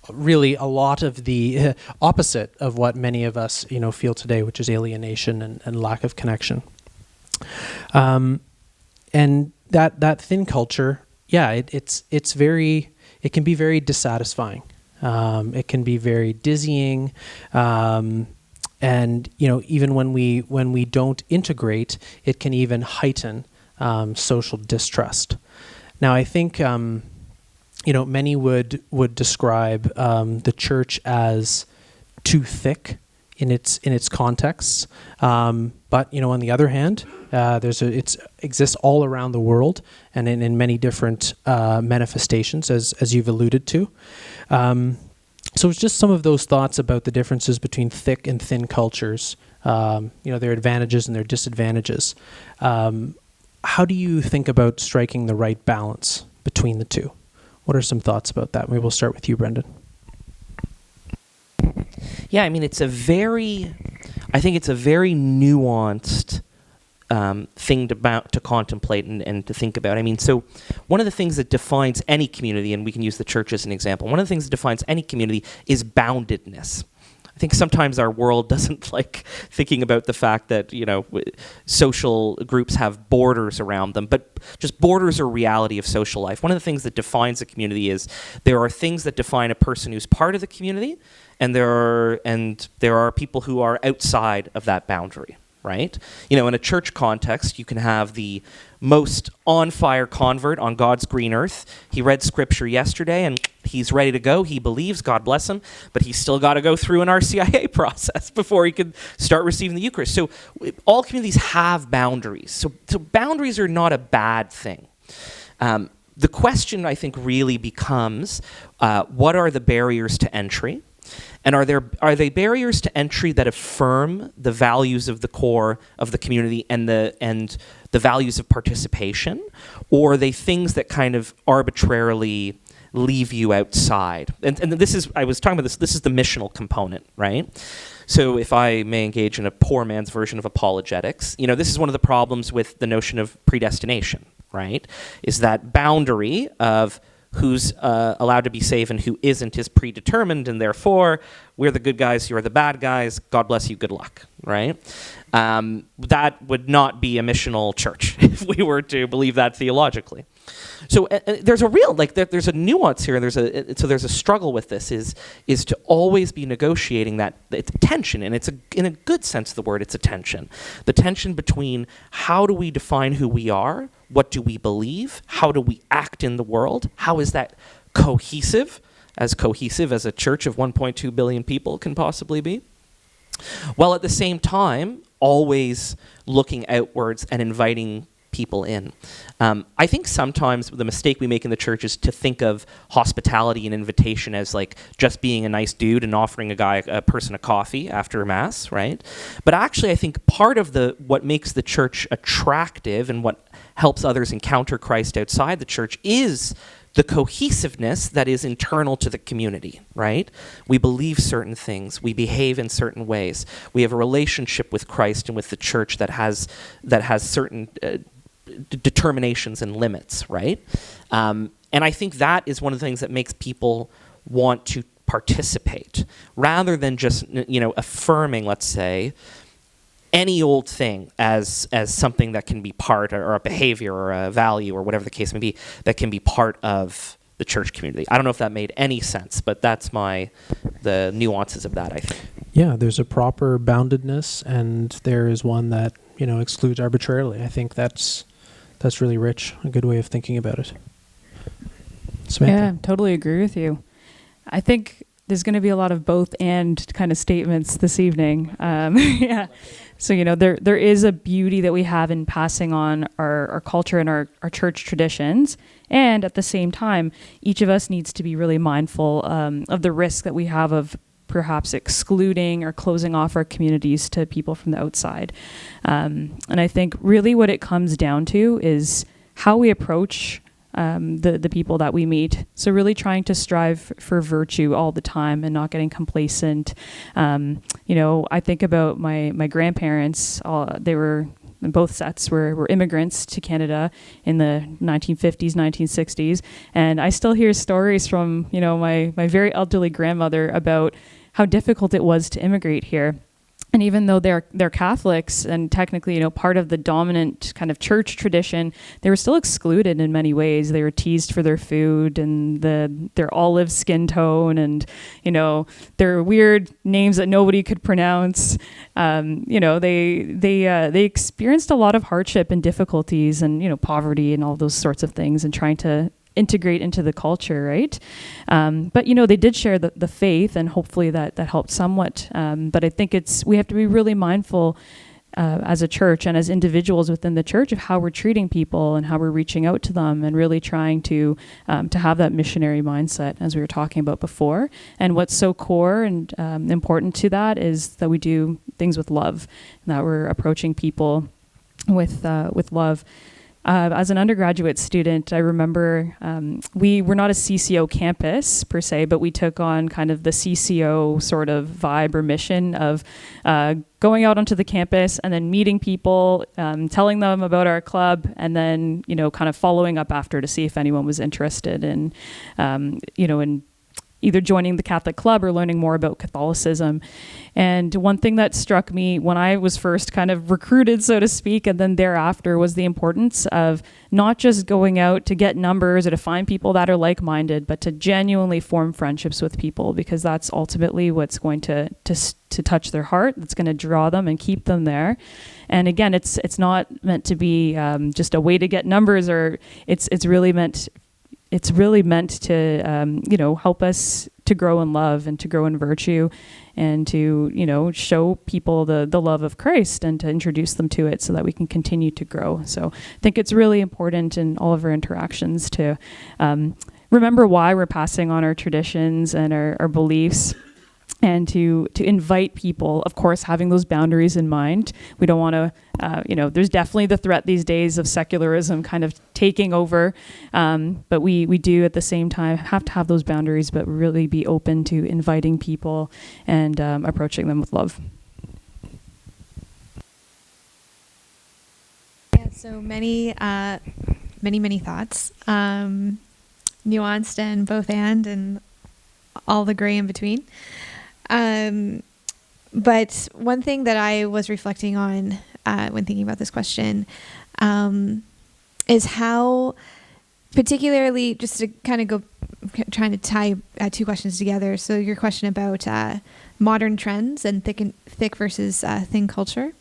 Really, a lot of the opposite of what many of us, you know, feel today, which is alienation and lack of connection. And that thin culture, yeah, it can be very dissatisfying. It can be very dizzying. And, you know, even when we don't integrate, it can even heighten social distrust. Now, I think, you know, many would describe the church as too thick in its contexts. But, you know, on the other hand, it exists all around the world and in many different manifestations, as you've alluded to. So it's just some of those thoughts about the differences between thick and thin cultures, you know, their advantages and their disadvantages. How do you think about striking the right balance between the two? What are some thoughts about that? Maybe we'll start with you, Brendan. Yeah, I mean, I think it's a very nuanced thing to contemplate and to think about. I mean, so one of the things that defines any community, and we can use the church as an example, one of the things that defines any community is boundedness. I think sometimes our world doesn't like thinking about the fact that, you know, social groups have borders around them, but just borders are reality of social life. One of the things that defines a community is there are things that define a person who's part of the community, and there are people who are outside of that boundary, right? You know, in a church context, you can have the most on-fire convert on God's green earth. He read scripture yesterday and he's ready to go. He believes, God bless him, but he's still got to go through an RCIA process before he can start receiving the Eucharist. So all communities have boundaries. So boundaries are not a bad thing. The question, I think, really becomes, what are the barriers to entry? And are they barriers to entry that affirm the values of the core of the community and the values of participation, or are they things that kind of arbitrarily leave you outside? And I was talking about this. This is the missional component, right? So if I may engage in a poor man's version of apologetics, you know, this is one of the problems with the notion of predestination, right? Is that boundary of who's allowed to be saved and who isn't is predetermined, and therefore we're the good guys, you're the bad guys, God bless you, good luck, right? That would not be a missional church if we were to believe that theologically. So there's a real, there's a nuance here, and there's a struggle with this, is to always be negotiating that it's tension, and it's in a good sense of the word, it's a tension. The tension between how do we define who we are, what do we believe, how do we act in the world, how is that cohesive, as cohesive as a church of 1.2 billion people can possibly be, while at the same time always looking outwards and inviting people in. I think sometimes the mistake we make in the church is to think of hospitality and invitation as like just being a nice dude and offering a person a coffee after mass, right? But actually, I think part of what makes the church attractive and what helps others encounter Christ outside the church is the cohesiveness that is internal to the community, right? We believe certain things. We behave in certain ways. We have a relationship with Christ and with the church that has certain determinations and limits, right? And I think that is one of the things that makes people want to participate, rather than just affirming, let's say, any old thing as something that can be part, or a behavior or a value or whatever the case may be, that can be part of the church community. I don't know if that made any sense, but that's the nuances of that, I think. Yeah, there's a proper boundedness, and there is one that excludes arbitrarily. I think that's really rich, a good way of thinking about it. Samantha? Yeah, totally agree with you. I think there's going to be a lot of both and kind of statements this evening. Yeah. So, there is a beauty that we have in passing on our culture and our church traditions. And at the same time, each of us needs to be really mindful of the risk that we have of perhaps excluding or closing off our communities to people from the outside. And I think really what it comes down to is how we approach the people that we meet. So really trying to strive for virtue all the time and not getting complacent. I think about my grandparents. They were, both sets were immigrants to Canada in the 1950s, 1960s. And I still hear stories from, my very elderly grandmother about how difficult it was to immigrate here. And even though they're Catholics and technically, part of the dominant kind of church tradition, they were still excluded in many ways. They were teased for their food and their olive skin tone and, their weird names that nobody could pronounce. They experienced a lot of hardship and difficulties and, poverty and all those sorts of things, and trying to integrate into the culture, right? But they did share the faith, and hopefully that helped somewhat. But I think we have to be really mindful as a church and as individuals within the church of how we're treating people and how we're reaching out to them, and really trying to have that missionary mindset, as we were talking about before. And what's so core and important to that is that we do things with love, that we're approaching people with love. As an undergraduate student, I remember we were not a CCO campus per se, but we took on kind of the CCO sort of vibe or mission of going out onto the campus and then meeting people, telling them about our club, and then, kind of following up after to see if anyone was interested in, in either joining the Catholic club or learning more about Catholicism. And one thing that struck me when I was first kind of recruited, so to speak, and then thereafter, was the importance of not just going out to get numbers or to find people that are like-minded, but to genuinely form friendships with people, because that's ultimately what's going to touch their heart, that's going to draw them and keep them there. And again, it's not meant to be just a way to get numbers, or it's really meant to, help us to grow in love and to grow in virtue, and to, show people the love of Christ and to introduce them to it so that we can continue to grow. So I think it's really important in all of our interactions to remember why we're passing on our traditions and our beliefs, and to invite people, of course, having those boundaries in mind. We don't want to, there's definitely the threat these days of secularism kind of taking over, but we do at the same time have to have those boundaries, but really be open to inviting people and approaching them with love. Yeah, so many thoughts, nuanced and both and all the gray in between. But one thing that I was reflecting on when thinking about this question is how, particularly, just to kind of go, trying to tie two questions together. So your question about modern trends and thick versus thin culture.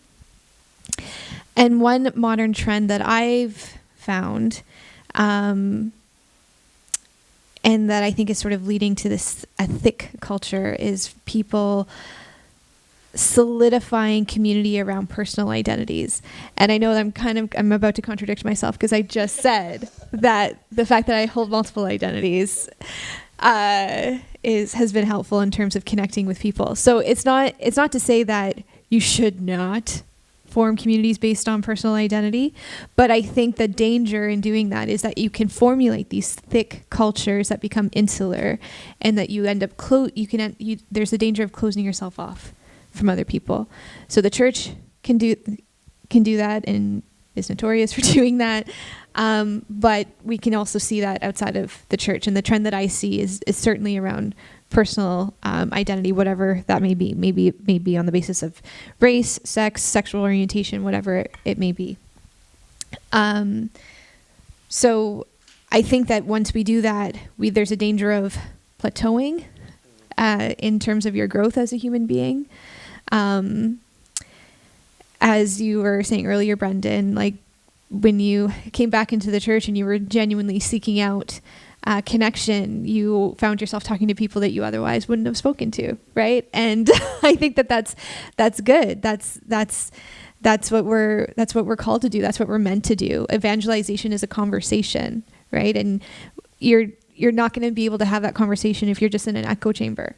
And one modern trend that I've found and that I think is sort of leading to this a thick culture, is people solidifying community around personal identities. And I know that I'm about to contradict myself, because I just said that the fact that I hold multiple identities has been helpful in terms of connecting with people. So it's not to say that you should not form communities based on personal identity, but I think the danger in doing that is that you can formulate these thick cultures that become insular, and that you end up there's a danger of closing yourself off from other people. So the church can do that and is notorious for doing that. But we can also see that outside of the church, and the trend that I see is certainly around personal identity, whatever that may be. Maybe it may be on the basis of race, sex, sexual orientation, whatever it may be. So I think that once we do that, there's a danger of plateauing in terms of your growth as a human being. As you were saying earlier, Brendan, like when you came back into the church and you were genuinely seeking out connection, you found yourself talking to people that you otherwise wouldn't have spoken to, right? And I think that's good. That's what we're called to do. That's what we're meant to do. Evangelization is a conversation, right? And you're not going to be able to have that conversation if you're just in an echo chamber.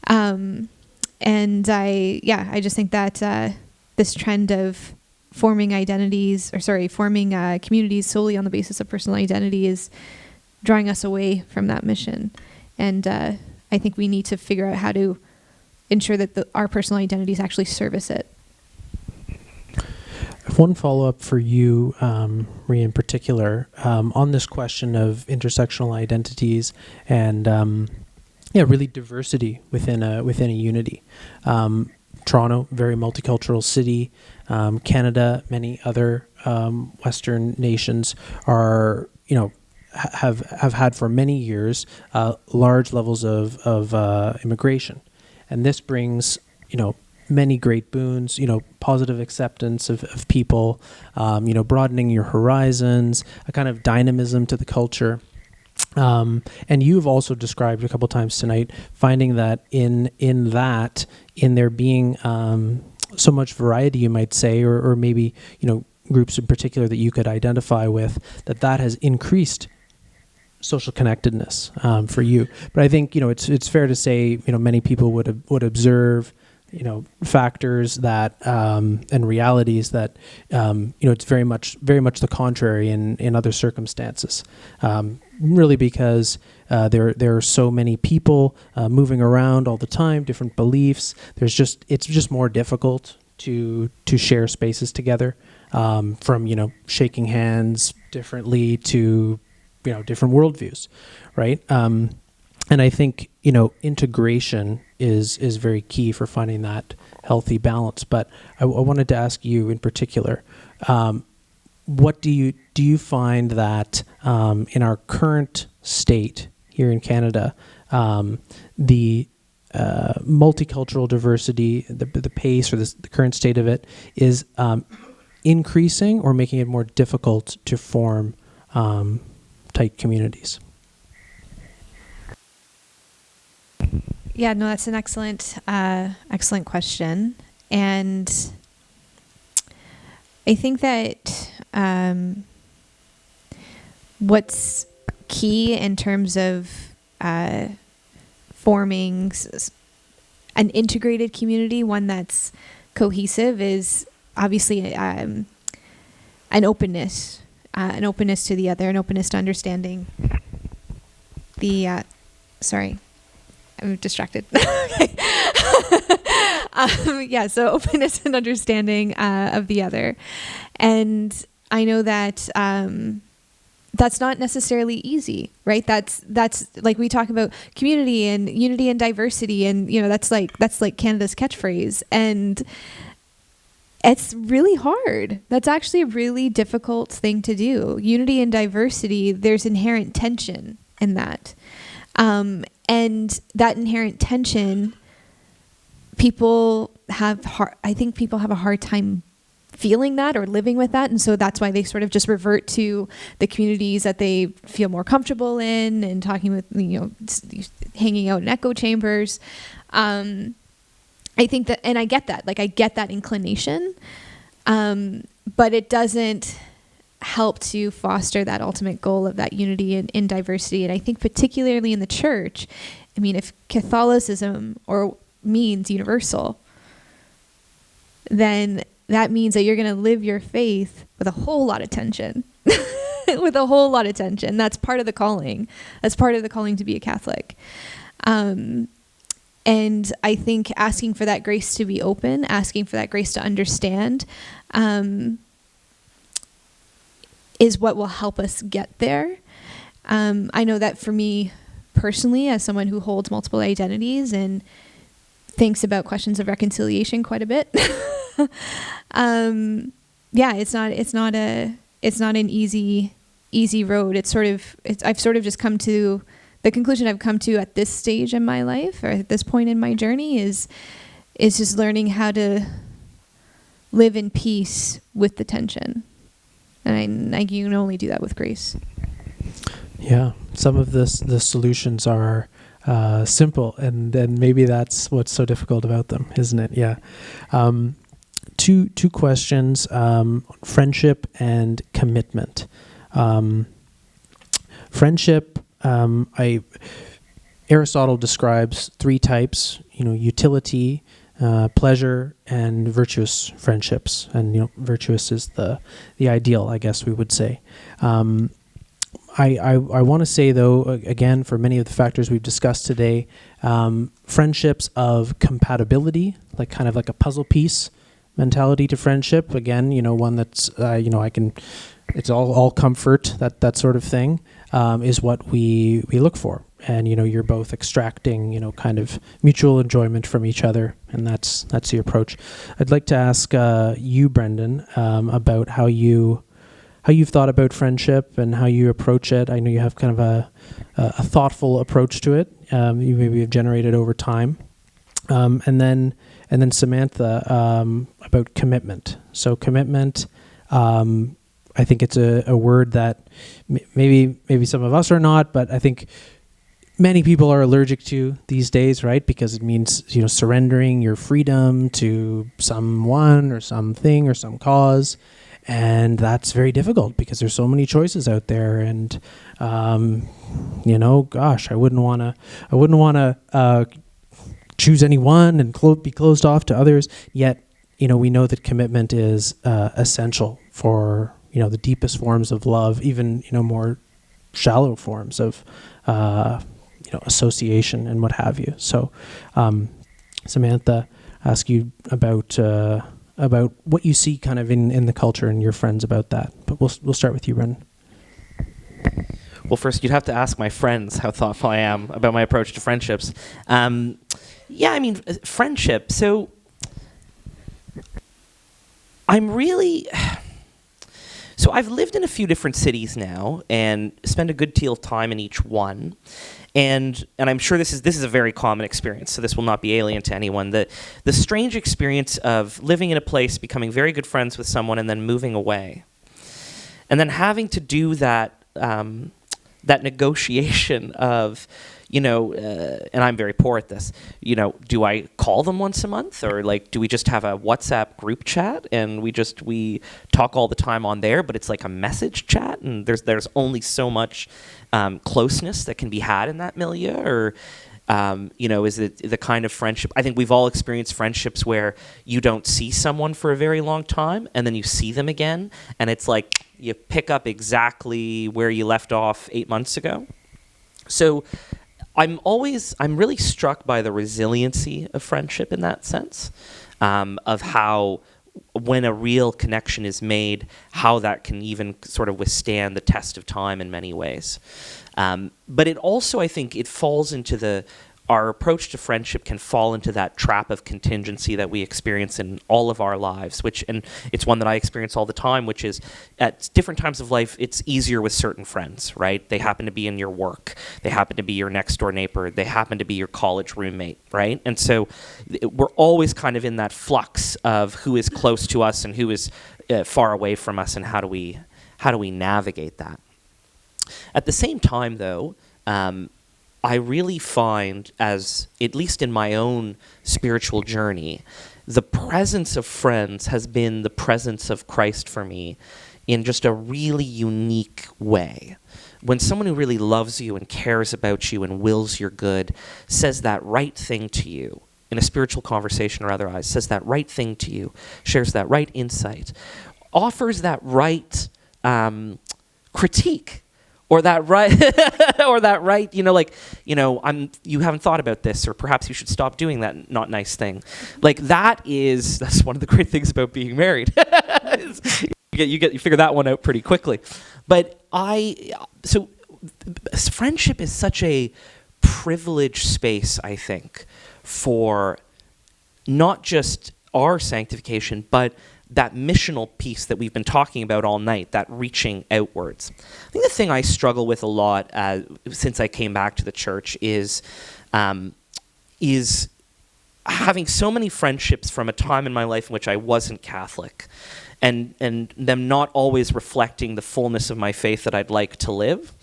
And I just think that this trend of forming communities solely on the basis of personal identity is drawing us away from that mission. And I think we need to figure out how to ensure that our personal identities actually service it. One follow-up for you, Marie, in particular, on this question of intersectional identities and really diversity within a unity. Toronto, very multicultural city. Canada, many other Western nations are, have had for many years large levels of immigration, and this brings, many great boons. Positive acceptance of people. Broadening your horizons, a kind of dynamism to the culture. And you've also described a couple times tonight finding that in there being so much variety, you might say, or maybe groups in particular that you could identify with, that has increased social connectedness for you. But I think it's fair to say many people would observe factors that and realities that it's very much the contrary in other circumstances. Really, because there are so many people moving around all the time, different beliefs. It's just more difficult to share spaces together, from shaking hands differently to different worldviews, right? And I think integration is very key for finding that healthy balance. But I wanted to ask you in particular, what do you find that in our current state here in Canada, the multicultural diversity, the pace or the current state of it is increasing or making it more difficult to form tight communities? Yeah, no, that's an excellent question. And I think that what's key in terms of forming an integrated community, one that's cohesive, is obviously an openness to the other, an openness to understanding the. Sorry, I'm distracted. So openness and understanding of the other. And I know that that's not necessarily easy, right? That's like we talk about community and unity and diversity, and that's like Canada's catchphrase, and it's really hard. That's actually a really difficult thing to do. Unity and diversity, there's inherent tension in that. And that inherent tension, I think people have a hard time feeling that or living with that, and so that's why they sort of just revert to the communities that they feel more comfortable in and talking with, hanging out in echo chambers. I think that, and I get that, like I get that inclination, but it doesn't help to foster that ultimate goal of that unity in diversity. And I think particularly in the church, I mean, if Catholicism means universal, then that means that you're going to live your faith with a whole lot of tension. With a whole lot of tension. That's part of the calling. That's part of the calling to be a Catholic. And I think asking for that grace to be open, asking for that grace to understand, is what will help us get there. I know that for me personally, as someone who holds multiple identities and thinks about questions of reconciliation quite a bit, it's not an easy road. I've sort of just come to the conclusion I've come to at this stage in my life, or at this point in my journey, is just learning how to live in peace with the tension. And you can only do that with grace. Yeah. Some of the solutions are simple, and then maybe that's what's so difficult about them, isn't it? Yeah. Two questions: friendship and commitment. Friendship. Aristotle describes three types: utility, pleasure, and virtuous friendships. And virtuous is the ideal, I guess we would say. I want to say, though, again, for many of the factors we've discussed today, friendships of compatibility, like kind of like a puzzle piece mentality to friendship. Again, one that's it's all comfort, that sort of thing, is what we look for. And you're both extracting kind of mutual enjoyment from each other, and that's the approach. I'd like to ask you, Brendan, about how you've thought about friendship and how you approach it. I know you have kind of a thoughtful approach to it. You maybe have generated over time, and then Samantha, about commitment. So commitment. I think it's a word that maybe some of us are not, but I think many people are allergic to these days, right? Because it means, surrendering your freedom to someone or something or some cause. And that's very difficult because there's so many choices out there. And, gosh, I wouldn't want to choose anyone and be closed off to others. Yet, we know that commitment is essential for, the deepest forms of love, even, more shallow forms of, association and what have you. So, Samantha, ask you about what you see kind of in the culture and your friends about that. But we'll start with you, Brendan. Well, first, you'd have to ask my friends how thoughtful I am about my approach to friendships. Friendship. So So I've lived in a few different cities now and spent a good deal of time in each one. And I'm sure this is a very common experience, so this will not be alien to anyone. The strange experience of living in a place, becoming very good friends with someone, and then moving away. And then having to do that negotiation of, and I'm very poor at this, do I call them once a month, or do we just have a WhatsApp group chat and we talk all the time on there, but it's like a message chat, and there's only so much closeness that can be had in that milieu, or is it the kind of friendship? I think we've all experienced friendships where you don't see someone for a very long time and then you see them again, and it's like you pick up exactly where you left off 8 months ago. So I'm really struck by the resiliency of friendship in that sense, of how when a real connection is made, how that can even sort of withstand the test of time in many ways. But it also, I think, it falls into the our approach to friendship can fall into that trap of contingency that we experience in all of our lives, and it's one that I experience all the time, which is at different times of life, it's easier with certain friends, right? They happen to be in your work. They happen to be your next door neighbor. They happen to be your college roommate, right? And so we're always kind of in that flux of who is close to us and who is far away from us, and how do we navigate that? At the same time, though, I really find, as at least in my own spiritual journey, the presence of friends has been the presence of Christ for me in just a really unique way. When someone who really loves you and cares about you and wills your good says that right thing to you, in a spiritual conversation or otherwise, says that right thing to you, shares that right insight, offers that right critique, or that right, you haven't thought about this, or perhaps you should stop doing that not nice thing. Like that's one of the great things about being married. you figure that one out pretty quickly. But so friendship is such a privileged space, I think, for not just our sanctification, but that missional piece that we've been talking about all night, that reaching outwards. I think the thing I struggle with a lot since I came back to the church is having so many friendships from a time in my life in which I wasn't Catholic, and them not always reflecting the fullness of my faith that I'd like to live.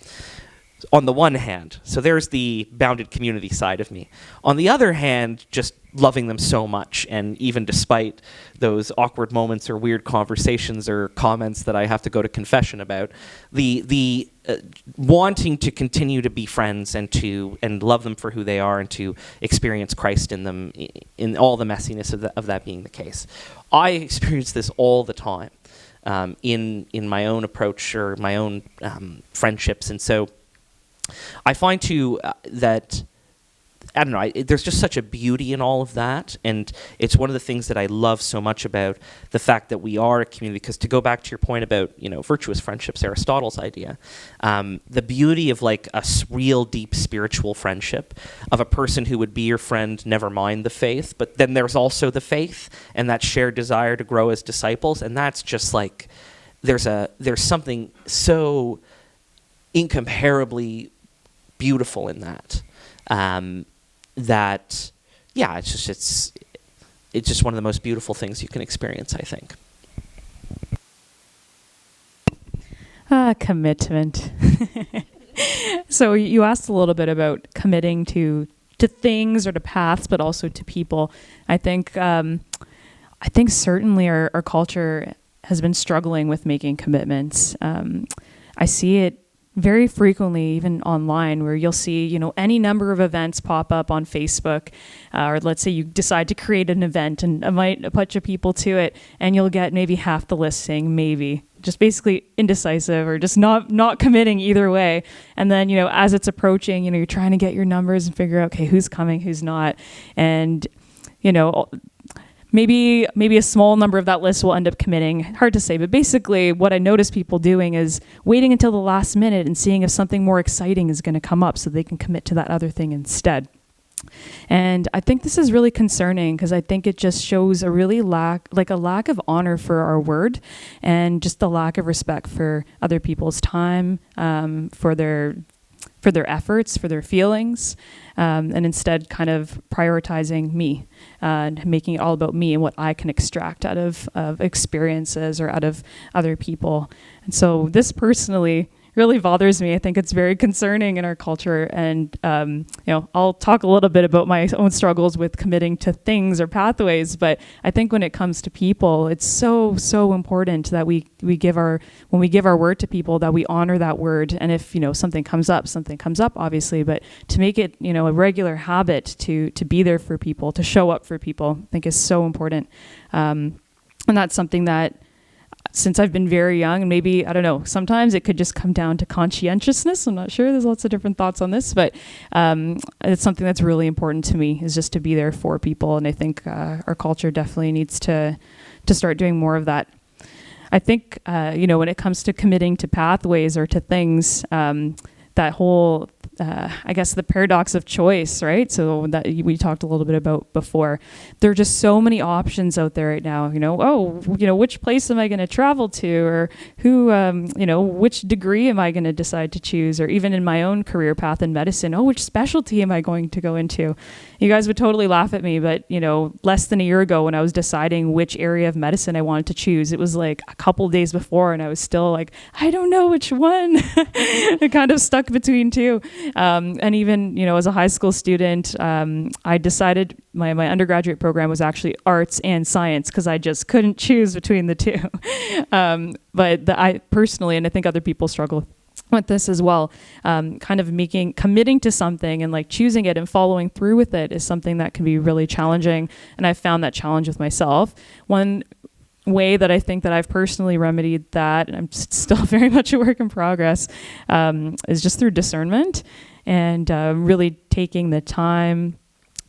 On the one hand, so there's the bounded community side of me. On the other hand, just loving them so much, and even despite those awkward moments or weird conversations or comments that I have to go to confession about, the wanting to continue to be friends and love them for who they are, and to experience Christ in them, in all the messiness of that being the case. I experience this all the time in my own approach or my own friendships, and so I find too that, I don't know, there's just such a beauty in all of that, and it's one of the things that I love so much about the fact that we are a community, because to go back to your point about, virtuous friendships, Aristotle's idea, the beauty of like a real deep spiritual friendship, of a person who would be your friend, never mind the faith, but then there's also the faith and that shared desire to grow as disciples, and that's just like, there's something so incomparably beautiful in that. It's just one of the most beautiful things you can experience, I think. Commitment. So you asked a little bit about committing to things or to paths, but also to people. I think certainly our culture has been struggling with making commitments. I see it very frequently, even online, where you'll see, any number of events pop up on Facebook, or let's say you decide to create an event and invite a bunch of people to it, and you'll get maybe half the list saying maybe, just basically indecisive or just not committing either way. And then, as it's approaching, you're trying to get your numbers and figure out, okay, who's coming, who's not. And, maybe a small number of that list will end up committing. Hard to say, but basically what I notice people doing is waiting until the last minute and seeing if something more exciting is going to come up so they can commit to that other thing instead. And I think this is really concerning, because I think it just shows a lack of honor for our word, and just the lack of respect for other people's time, for their efforts, for their feelings, and instead kind of prioritizing me, and making it all about me and what I can extract out of experiences or out of other people. And so this personally really bothers me. I think it's very concerning in our culture. And, I'll talk a little bit about my own struggles with committing to things or pathways, but I think when it comes to people, it's so, so important that when we give our word to people, that we honor that word. And if, something comes up, obviously, but to make it, a regular habit to be there for people, to show up for people, I think is so important. And that's something that, since I've been very young, and maybe, I don't know, sometimes it could just come down to conscientiousness. I'm not sure. There's lots of different thoughts on this, but it's something that's really important to me, is just to be there for people. And I think our culture definitely needs to start doing more of that. I think, when it comes to committing to pathways or to things, that whole I guess, the paradox of choice, right? So that we talked a little bit about before. There are just so many options out there right now. Which place am I going to travel to, or who, which degree am I going to decide to choose, or even in my own career path in medicine, which specialty am I going to go into? You guys would totally laugh at me, but less than a year ago when I was deciding which area of medicine I wanted to choose, it was like a couple days before, and I was still like, I don't know which one. I kind of stuck between two. And even, as a high school student, I decided my undergraduate program was actually arts and science because I just couldn't choose between the two. But I personally, and I think other people struggle with this as well, kind of committing to something and like choosing it and following through with it is something that can be really challenging. And I've found that challenge with myself. One way that I think that I've personally remedied that, and I'm still very much a work in progress, is just through discernment and really taking the time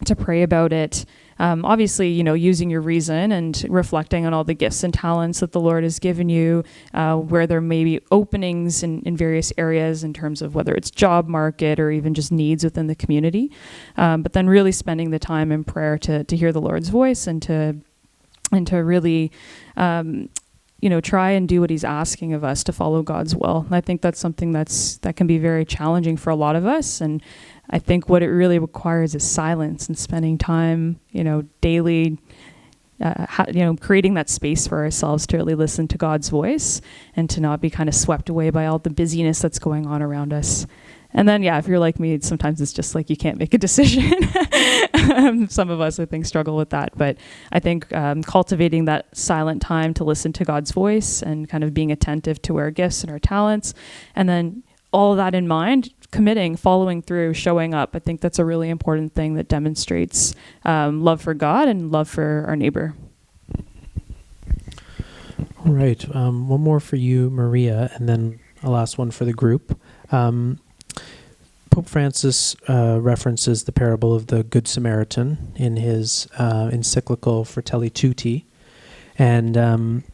to pray about it. Obviously, using your reason and reflecting on all the gifts and talents that the Lord has given you, where there may be openings in various areas in terms of whether it's job market or even just needs within the community. But then really spending the time in prayer to hear the Lord's voice and to really, try and do what he's asking of us to follow God's will. And I think that's something that can be very challenging for a lot of us. And I think what it really requires is silence and spending time, daily, creating that space for ourselves to really listen to God's voice and to not be kind of swept away by all the busyness that's going on around us. And then, if you're like me, sometimes it's just like you can't make a decision. Some of us, I think, struggle with that. But I think cultivating that silent time to listen to God's voice and kind of being attentive to our gifts and our talents, and then all of that in mind, committing, following through, showing up. I think that's a really important thing that demonstrates love for God and love for our neighbor. All right. One more for you, Maria, and then a last one for the group. Pope Francis references the parable of the Good Samaritan in his encyclical Fratelli Tutti. And,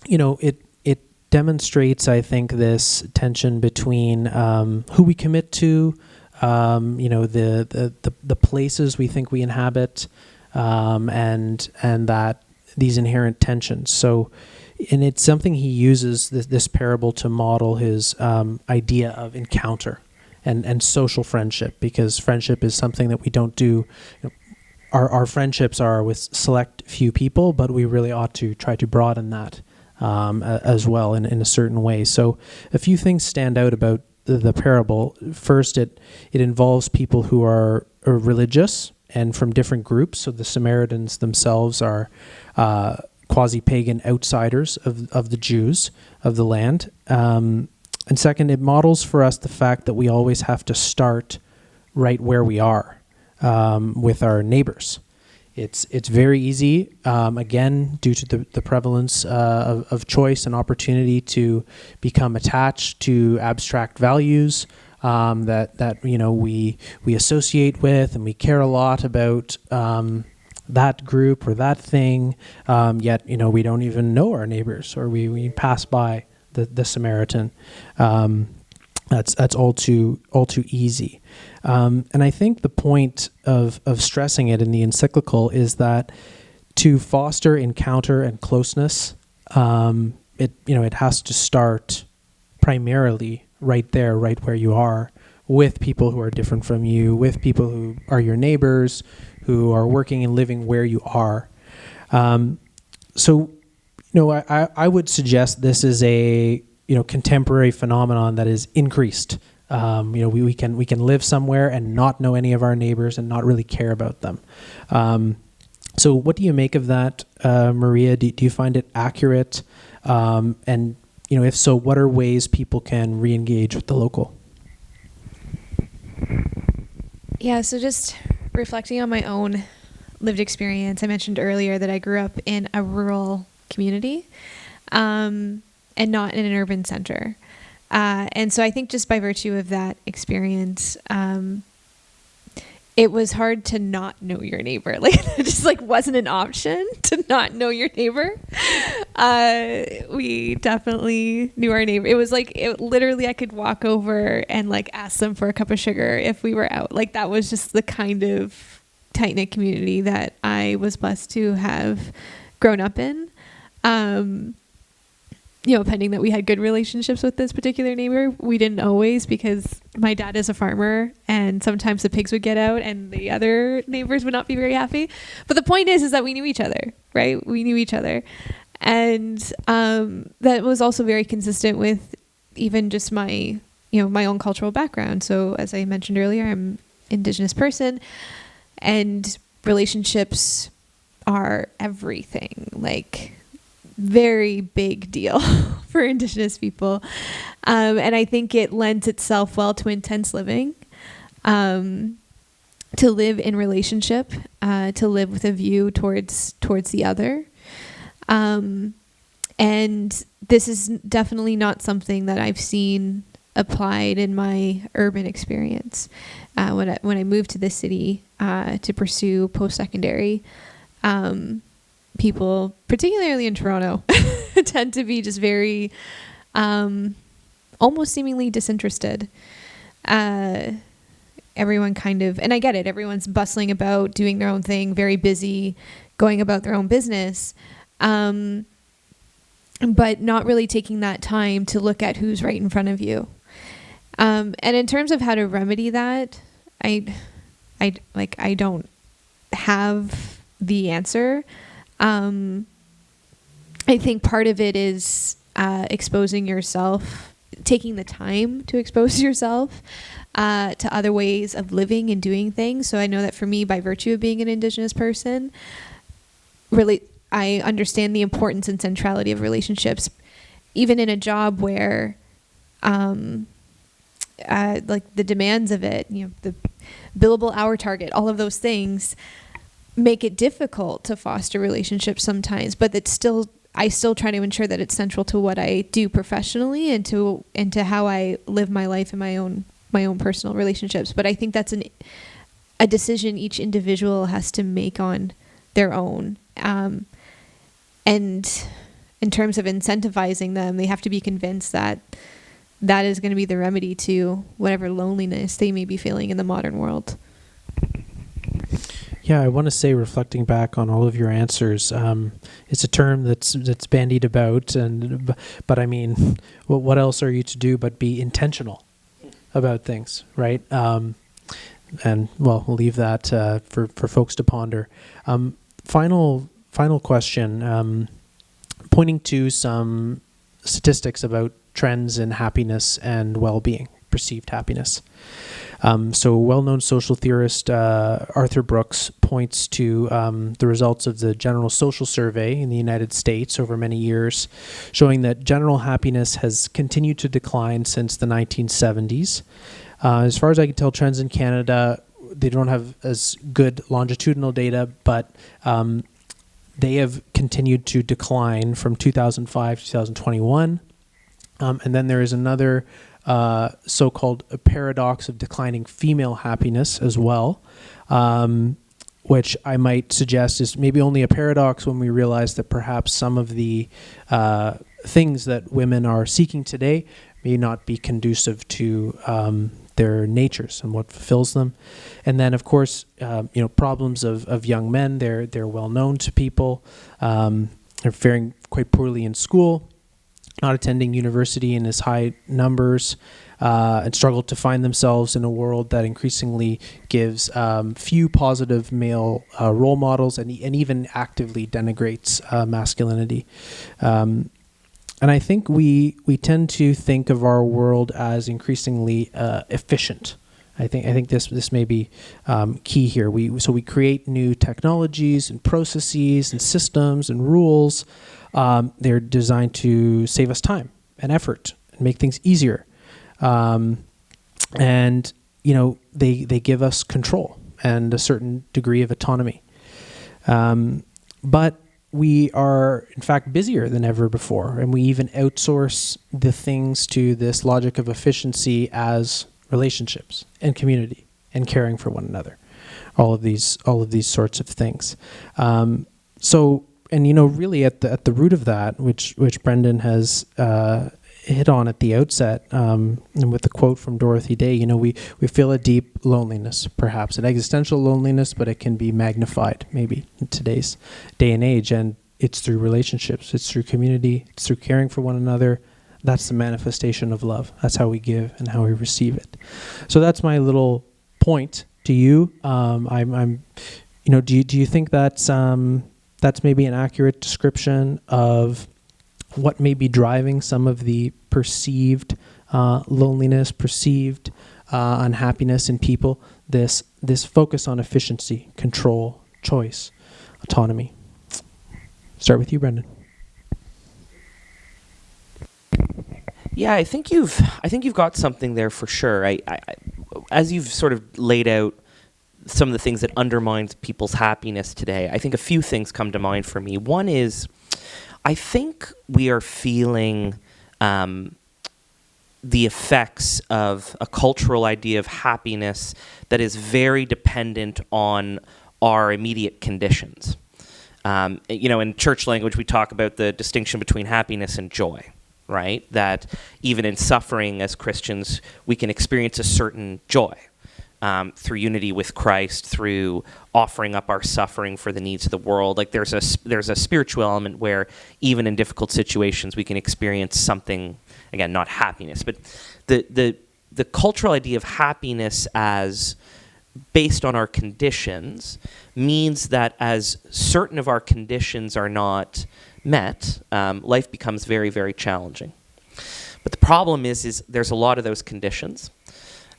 it demonstrates, I think, this tension between who we commit to, the places we think we inhabit, and that these inherent tensions. So, and it's something he uses this parable to model his idea of encounter and social friendship, because friendship is something that we don't do. Our friendships are with select few people, but we really ought to try to broaden that as well in a certain way. So a few things stand out about the parable. First, it involves people who are religious and from different groups. So the Samaritans themselves are quasi-pagan outsiders of the Jews of the land. And second, it models for us the fact that we always have to start right where we are with our neighbors. It's very easy, again, due to the prevalence of choice and opportunity, to become attached to abstract values that we associate with, and we care a lot about that group or that thing. Yet we don't even know our neighbors, or we pass by the Samaritan. That's all too easy. And I think the point of stressing it in the encyclical is that to foster encounter and closeness, it has to start primarily right there, right where you are, with people who are different from you, with people who are your neighbors, who are working and living where you are. I would suggest this is a contemporary phenomenon that is increased. We can live somewhere and not know any of our neighbors and not really care about them. So what do you make of that, Maria? Do you find it accurate? And if so, what are ways people can re-engage with the local? Yeah, so just reflecting on my own lived experience, I mentioned earlier that I grew up in a rural community and not in an urban center. And so I think just by virtue of that experience, it was hard to not know your neighbor. Like, it just wasn't an option to not know your neighbor. We definitely knew our neighbor. It was like, literally I could walk over and like ask them for a cup of sugar if we were out. Like that was just the kind of tight-knit community that I was blessed to have grown up in. Pending that we had good relationships with this particular neighbor, we didn't always, because my dad is a farmer and sometimes the pigs would get out and the other neighbors would not be very happy. But the point is that we knew each other, right? We knew each other. And that was also very consistent with even just my own cultural background. So as I mentioned earlier, I'm an Indigenous person, and relationships are everything. Like, very big deal for Indigenous people. And I think it lends itself well to intense living, to live in relationship, to live with a view towards the other. And this is definitely not something that I've seen applied in my urban experience. When I moved to this city to pursue post-secondary, people, particularly in Toronto, tend to be just very, almost seemingly disinterested. Everyone kind of, and I get it, everyone's bustling about, doing their own thing, very busy, going about their own business, but not really taking that time to look at who's right in front of you. And in terms of how to remedy that, I don't have the answer. I think part of it is exposing yourself, taking the time to expose yourself to other ways of living and doing things. So I know that for me, by virtue of being an Indigenous person, really, I understand the importance and centrality of relationships, even in a job where, like the demands of it, the billable hour target, all of those things make it difficult to foster relationships sometimes, but I still try to ensure that it's central to what I do professionally and to how I live my life and my own personal relationships. But I think that's a decision each individual has to make on their own. And in terms of incentivizing them, they have to be convinced that that is going to be the remedy to whatever loneliness they may be feeling in the modern world. Yeah, I want to say, reflecting back on all of your answers, it's a term that's bandied about, but I mean, what else are you to do but be intentional about things, right? And well, we'll leave that for folks to ponder. Final question, pointing to some statistics about trends in happiness and well-being, perceived happiness. So well-known social theorist Arthur Brooks points to the results of the General Social Survey in the United States over many years, showing that general happiness has continued to decline since the 1970s. As far as I can tell, trends in Canada, they don't have as good longitudinal data, but they have continued to decline from 2005 to 2021. And then there is another so-called a paradox of declining female happiness as well, which I might suggest is maybe only a paradox when we realize that perhaps some of the things that women are seeking today may not be conducive to their natures and what fulfills them. And then, of course, problems of young men, they're well known to people. They're faring quite poorly in school, not attending university in as high numbers, and struggle to find themselves in a world that increasingly gives few positive male role models and even actively denigrates masculinity. And I think we tend to think of our world as increasingly efficient. I think this may be key here. So we create new technologies and processes and systems and rules. They're designed to save us time and effort and make things easier. And they give us control and a certain degree of autonomy. But we are, in fact, busier than ever before, and we even outsource the things to this logic of efficiency as relationships and community and caring for one another. All of these sorts of things. So really at the root of that, which Brendan has hit on at the outset, and with the quote from Dorothy Day, we feel a deep loneliness, perhaps an existential loneliness, but it can be magnified maybe in today's day and age. And it's through relationships, it's through community, it's through caring for one another. That's the manifestation of love. That's how we give and how we receive it. So that's my little point to you. Do you think that's maybe an accurate description of what may be driving some of the perceived loneliness, perceived unhappiness in people? This focus on efficiency, control, choice, autonomy. Start with you, Brendan. Yeah, I think you've got something there for sure. I as you've sort of laid out some of the things that undermine people's happiness today, I think a few things come to mind for me. One is, I think we are feeling the effects of a cultural idea of happiness that is very dependent on our immediate conditions. In church language, we talk about the distinction between happiness and joy, right? That even in suffering as Christians, we can experience a certain joy through unity with Christ, through offering up our suffering for the needs of the world. Like there's a spiritual element where even in difficult situations, we can experience something, again, not happiness, but the cultural idea of happiness as based on our conditions means that as certain of our conditions are not met, life becomes very, very challenging. But the problem is there's a lot of those conditions,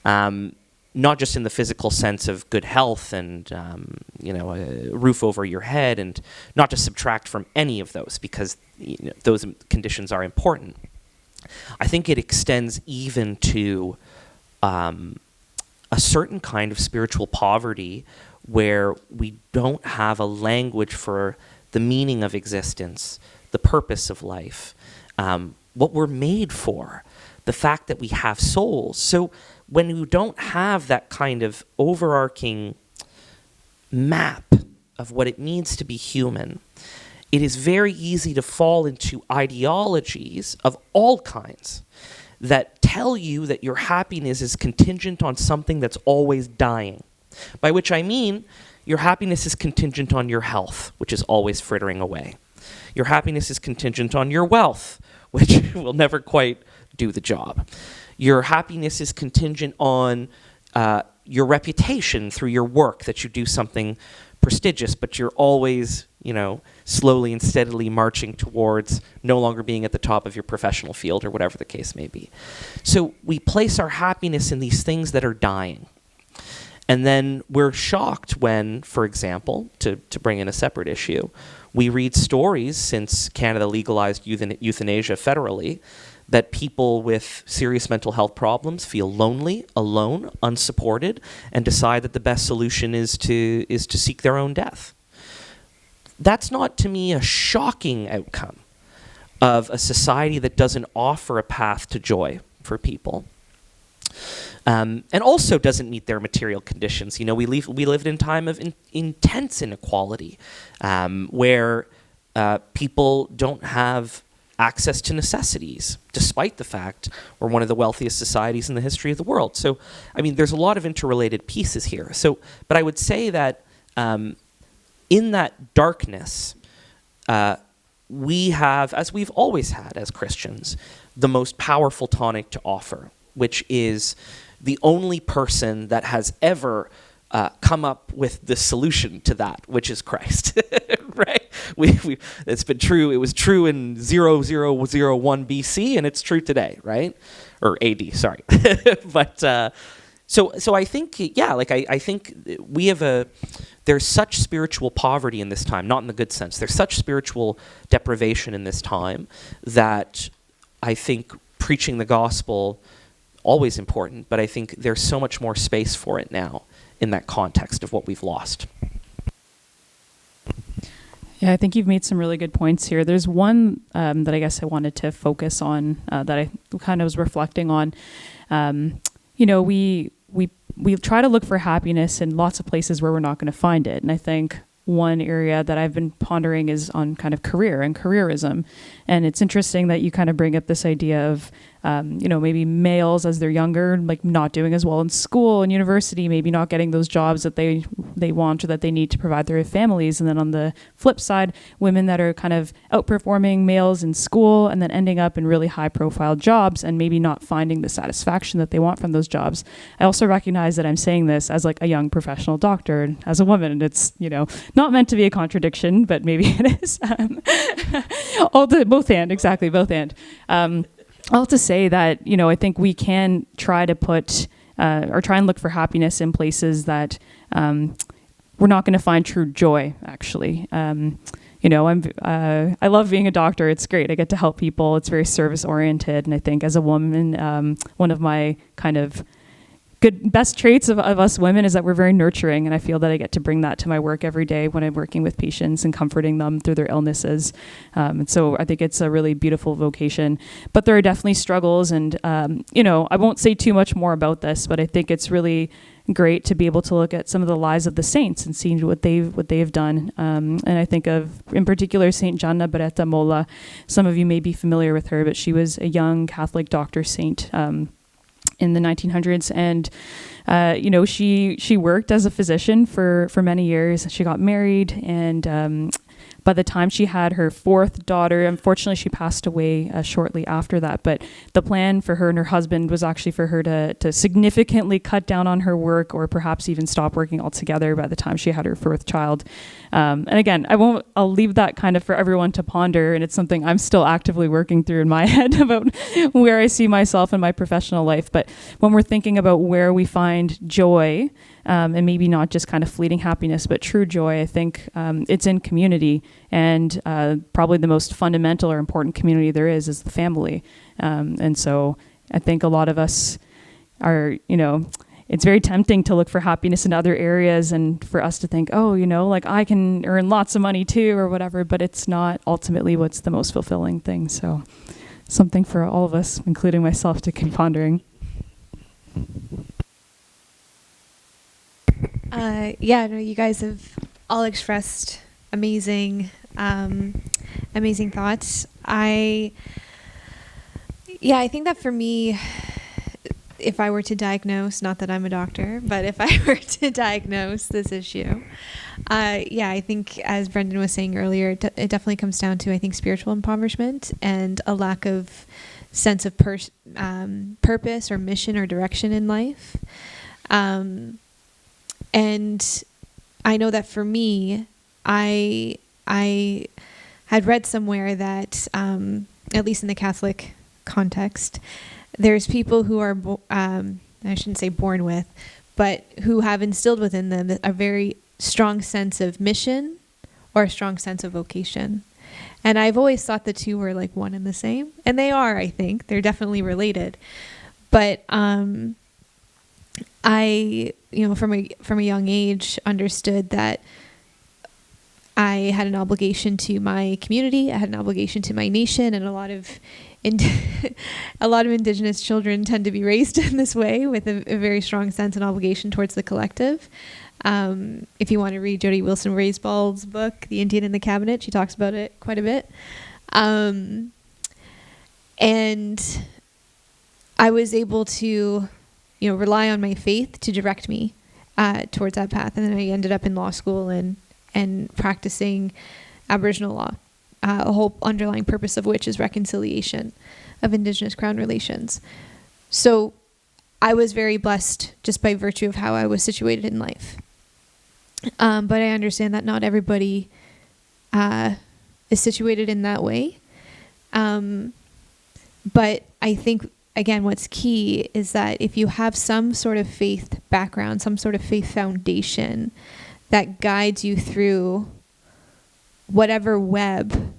not just in the physical sense of good health and a roof over your head, and not to subtract from any of those because those conditions are important. I think it extends even to a certain kind of spiritual poverty where we don't have a language for the meaning of existence, the purpose of life, what we're made for, the fact that we have souls. So when you don't have that kind of overarching map of what it means to be human, it is very easy to fall into ideologies of all kinds that tell you that your happiness is contingent on something that's always dying. By which I mean, your happiness is contingent on your health, which is always frittering away. Your happiness is contingent on your wealth, which will never quite do the job. Your happiness is contingent on your reputation through your work, that you do something prestigious, but you're always, slowly and steadily marching towards no longer being at the top of your professional field or whatever the case may be. So we place our happiness in these things that are dying. And then we're shocked when, for example, to bring in a separate issue, we read stories since Canada legalized euthanasia federally that people with serious mental health problems feel lonely, alone, unsupported, and decide that the best solution is to seek their own death. That's not, to me, a shocking outcome of a society that doesn't offer a path to joy for people. And also doesn't meet their material conditions. We lived in a time of intense inequality, where people don't have access to necessities, despite the fact we're one of the wealthiest societies in the history of the world. So, there's a lot of interrelated pieces here. So, but I would say that in that darkness, we have, as we've always had as Christians, the most powerful tonic to offer, which is the only person that has ever come up with the solution to that, which is Christ, right? It's been true. It was true in 0001 BC, and it's true today, right? Or AD, sorry. But so I think, I think we have there's such spiritual poverty in this time, not in the good sense. There's such spiritual deprivation in this time that I think preaching the gospel, always important, but I think there's so much more space for it now in that context of what we've lost. Yeah, I think you've made some really good points here. There's one that I guess I wanted to focus on that I kind of was reflecting on. We try to look for happiness in lots of places where we're not going to find it. And I think one area that I've been pondering is on kind of career and careerism. And it's interesting that you kind of bring up this idea of, maybe males as they're younger, like not doing as well in school and university, maybe not getting those jobs that they want or that they need to provide their families. And then on the flip side, women that are kind of outperforming males in school and then ending up in really high profile jobs and maybe not finding the satisfaction that they want from those jobs. I also recognize that I'm saying this as like a young professional doctor and as a woman, and it's, not meant to be a contradiction, but maybe it is. Both and. I'll have to say that, I think we can try to put or try and look for happiness in places that we're not going to find true joy, actually. I love being a doctor. It's great. I get to help people. It's very service oriented. And I think as a woman, one of my kind of best traits of us women is that we're very nurturing, and I feel that I get to bring that to my work every day when I'm working with patients and comforting them through their illnesses. And so I think it's a really beautiful vocation, but there are definitely struggles, and I won't say too much more about this, but I think it's really great to be able to look at some of the lives of the saints and see what they've done. And I think of, in particular, Saint Gianna Beretta Molla. Some of you may be familiar with her, but she was a young Catholic doctor saint in the 1900s, and she worked as a physician for many years. She got married, and by the time she had her fourth daughter, unfortunately she passed away shortly after that, but the plan for her and her husband was actually for her to significantly cut down on her work, or perhaps even stop working altogether by the time she had her fourth child. And again, I'll leave that kind of for everyone to ponder, and it's something I'm still actively working through in my head about where I see myself in my professional life. But when we're thinking about where we find joy, and maybe not just kind of fleeting happiness, but true joy, I think it's in community, and probably the most fundamental or important community there is the family. And so I think a lot of us are, it's very tempting to look for happiness in other areas, and for us to think, like I can earn lots of money too or whatever, but it's not ultimately what's the most fulfilling thing. So something for all of us, including myself, to keep pondering. You guys have all expressed amazing thoughts. I think that for me, if I were to diagnose, not that I'm a doctor, but if I were to diagnose this issue, I think, as Brendan was saying earlier, it definitely comes down to, I think, spiritual impoverishment and a lack of sense of purpose or mission or direction in life. And I know that for me, I had read somewhere that, at least in the Catholic context, there's people who are, I shouldn't say born with, but who have instilled within them a very strong sense of mission or a strong sense of vocation. And I've always thought the two were like one and the same. And they are, I think. They're definitely related. But I, from a young age, understood that I had an obligation to my community. I had an obligation to my nation, and a lot of Indigenous children tend to be raised in this way, with a very strong sense and obligation towards the collective. If you want to read Jody Wilson-Raisbald's book, The Indian in the Cabinet, she talks about it quite a bit. And I was able to, rely on my faith to direct me towards that path. And then I ended up in law school and practicing Aboriginal law, a whole underlying purpose of which is reconciliation of Indigenous Crown relations. So I was very blessed just by virtue of how I was situated in life. But I understand that not everybody is situated in that way. But I think, again, what's key is that if you have some sort of faith background, some sort of faith foundation that guides you through whatever web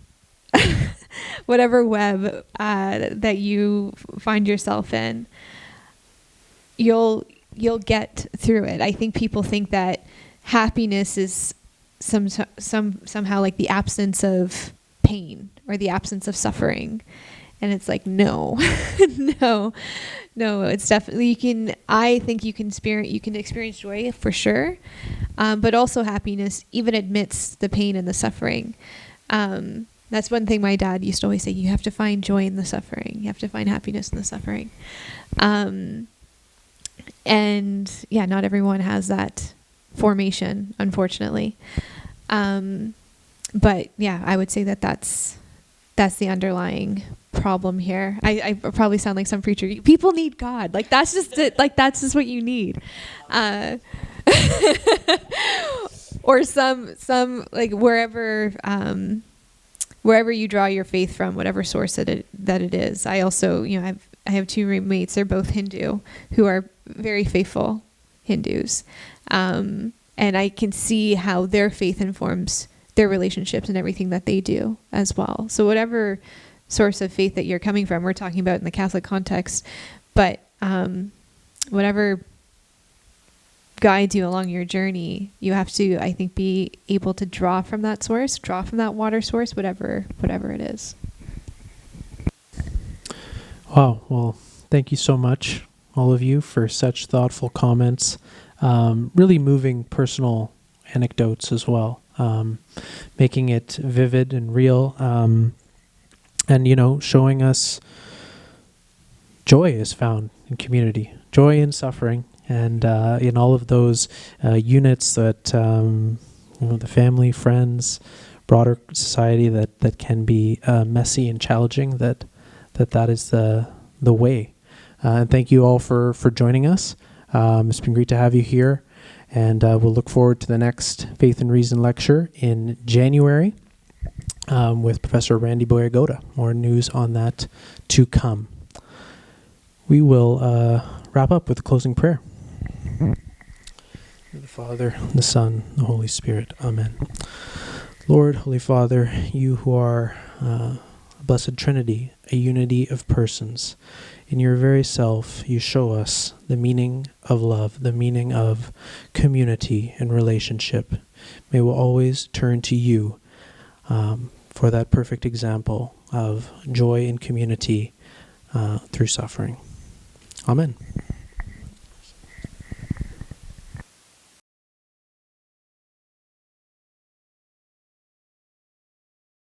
that you find yourself in, you'll get through it. I think people think that happiness is somehow like the absence of pain or the absence of suffering. And it's like, no, no, it's definitely, I think you can experience joy for sure. But also happiness, even amidst the pain and the suffering. That's one thing my dad used to always say, you have to find joy in the suffering. You have to find happiness in the suffering. And yeah, not everyone has that formation, unfortunately. But yeah, I would say that that's the underlying problem here. I probably sound like some preacher. People need God. Like, that's just it. Like, that's just what you need. Or some like wherever you draw your faith from, whatever source that it is. I also, I have two roommates. They're both Hindu who are very faithful Hindus. And I can see how their faith informs their relationships and everything that they do as well. So whatever source of faith that you're coming from, we're talking about in the Catholic context, but whatever guides you along your journey, you have to, I think, be able to draw from that source, draw from that water source, whatever it is. Wow. Well, thank you so much, all of you, for such thoughtful comments. Really moving personal anecdotes as well, making it vivid and real, and, showing us joy is found in community, joy in suffering, and in all of those units that, the family, friends, broader society that can be messy and challenging, that is the way. And thank you all for joining us. It's been great to have you here, and we'll look forward to the next Faith and Reason lecture in January with Professor Randy Boyagoda. More news on that to come. We will wrap up with a closing prayer. The Father, the Son, the Holy Spirit. Amen. Lord, Holy Father, you who are a blessed Trinity, a unity of persons, in your very self, you show us the meaning of love, the meaning of community and relationship. May we always turn to you for that perfect example of joy in community through suffering. Amen.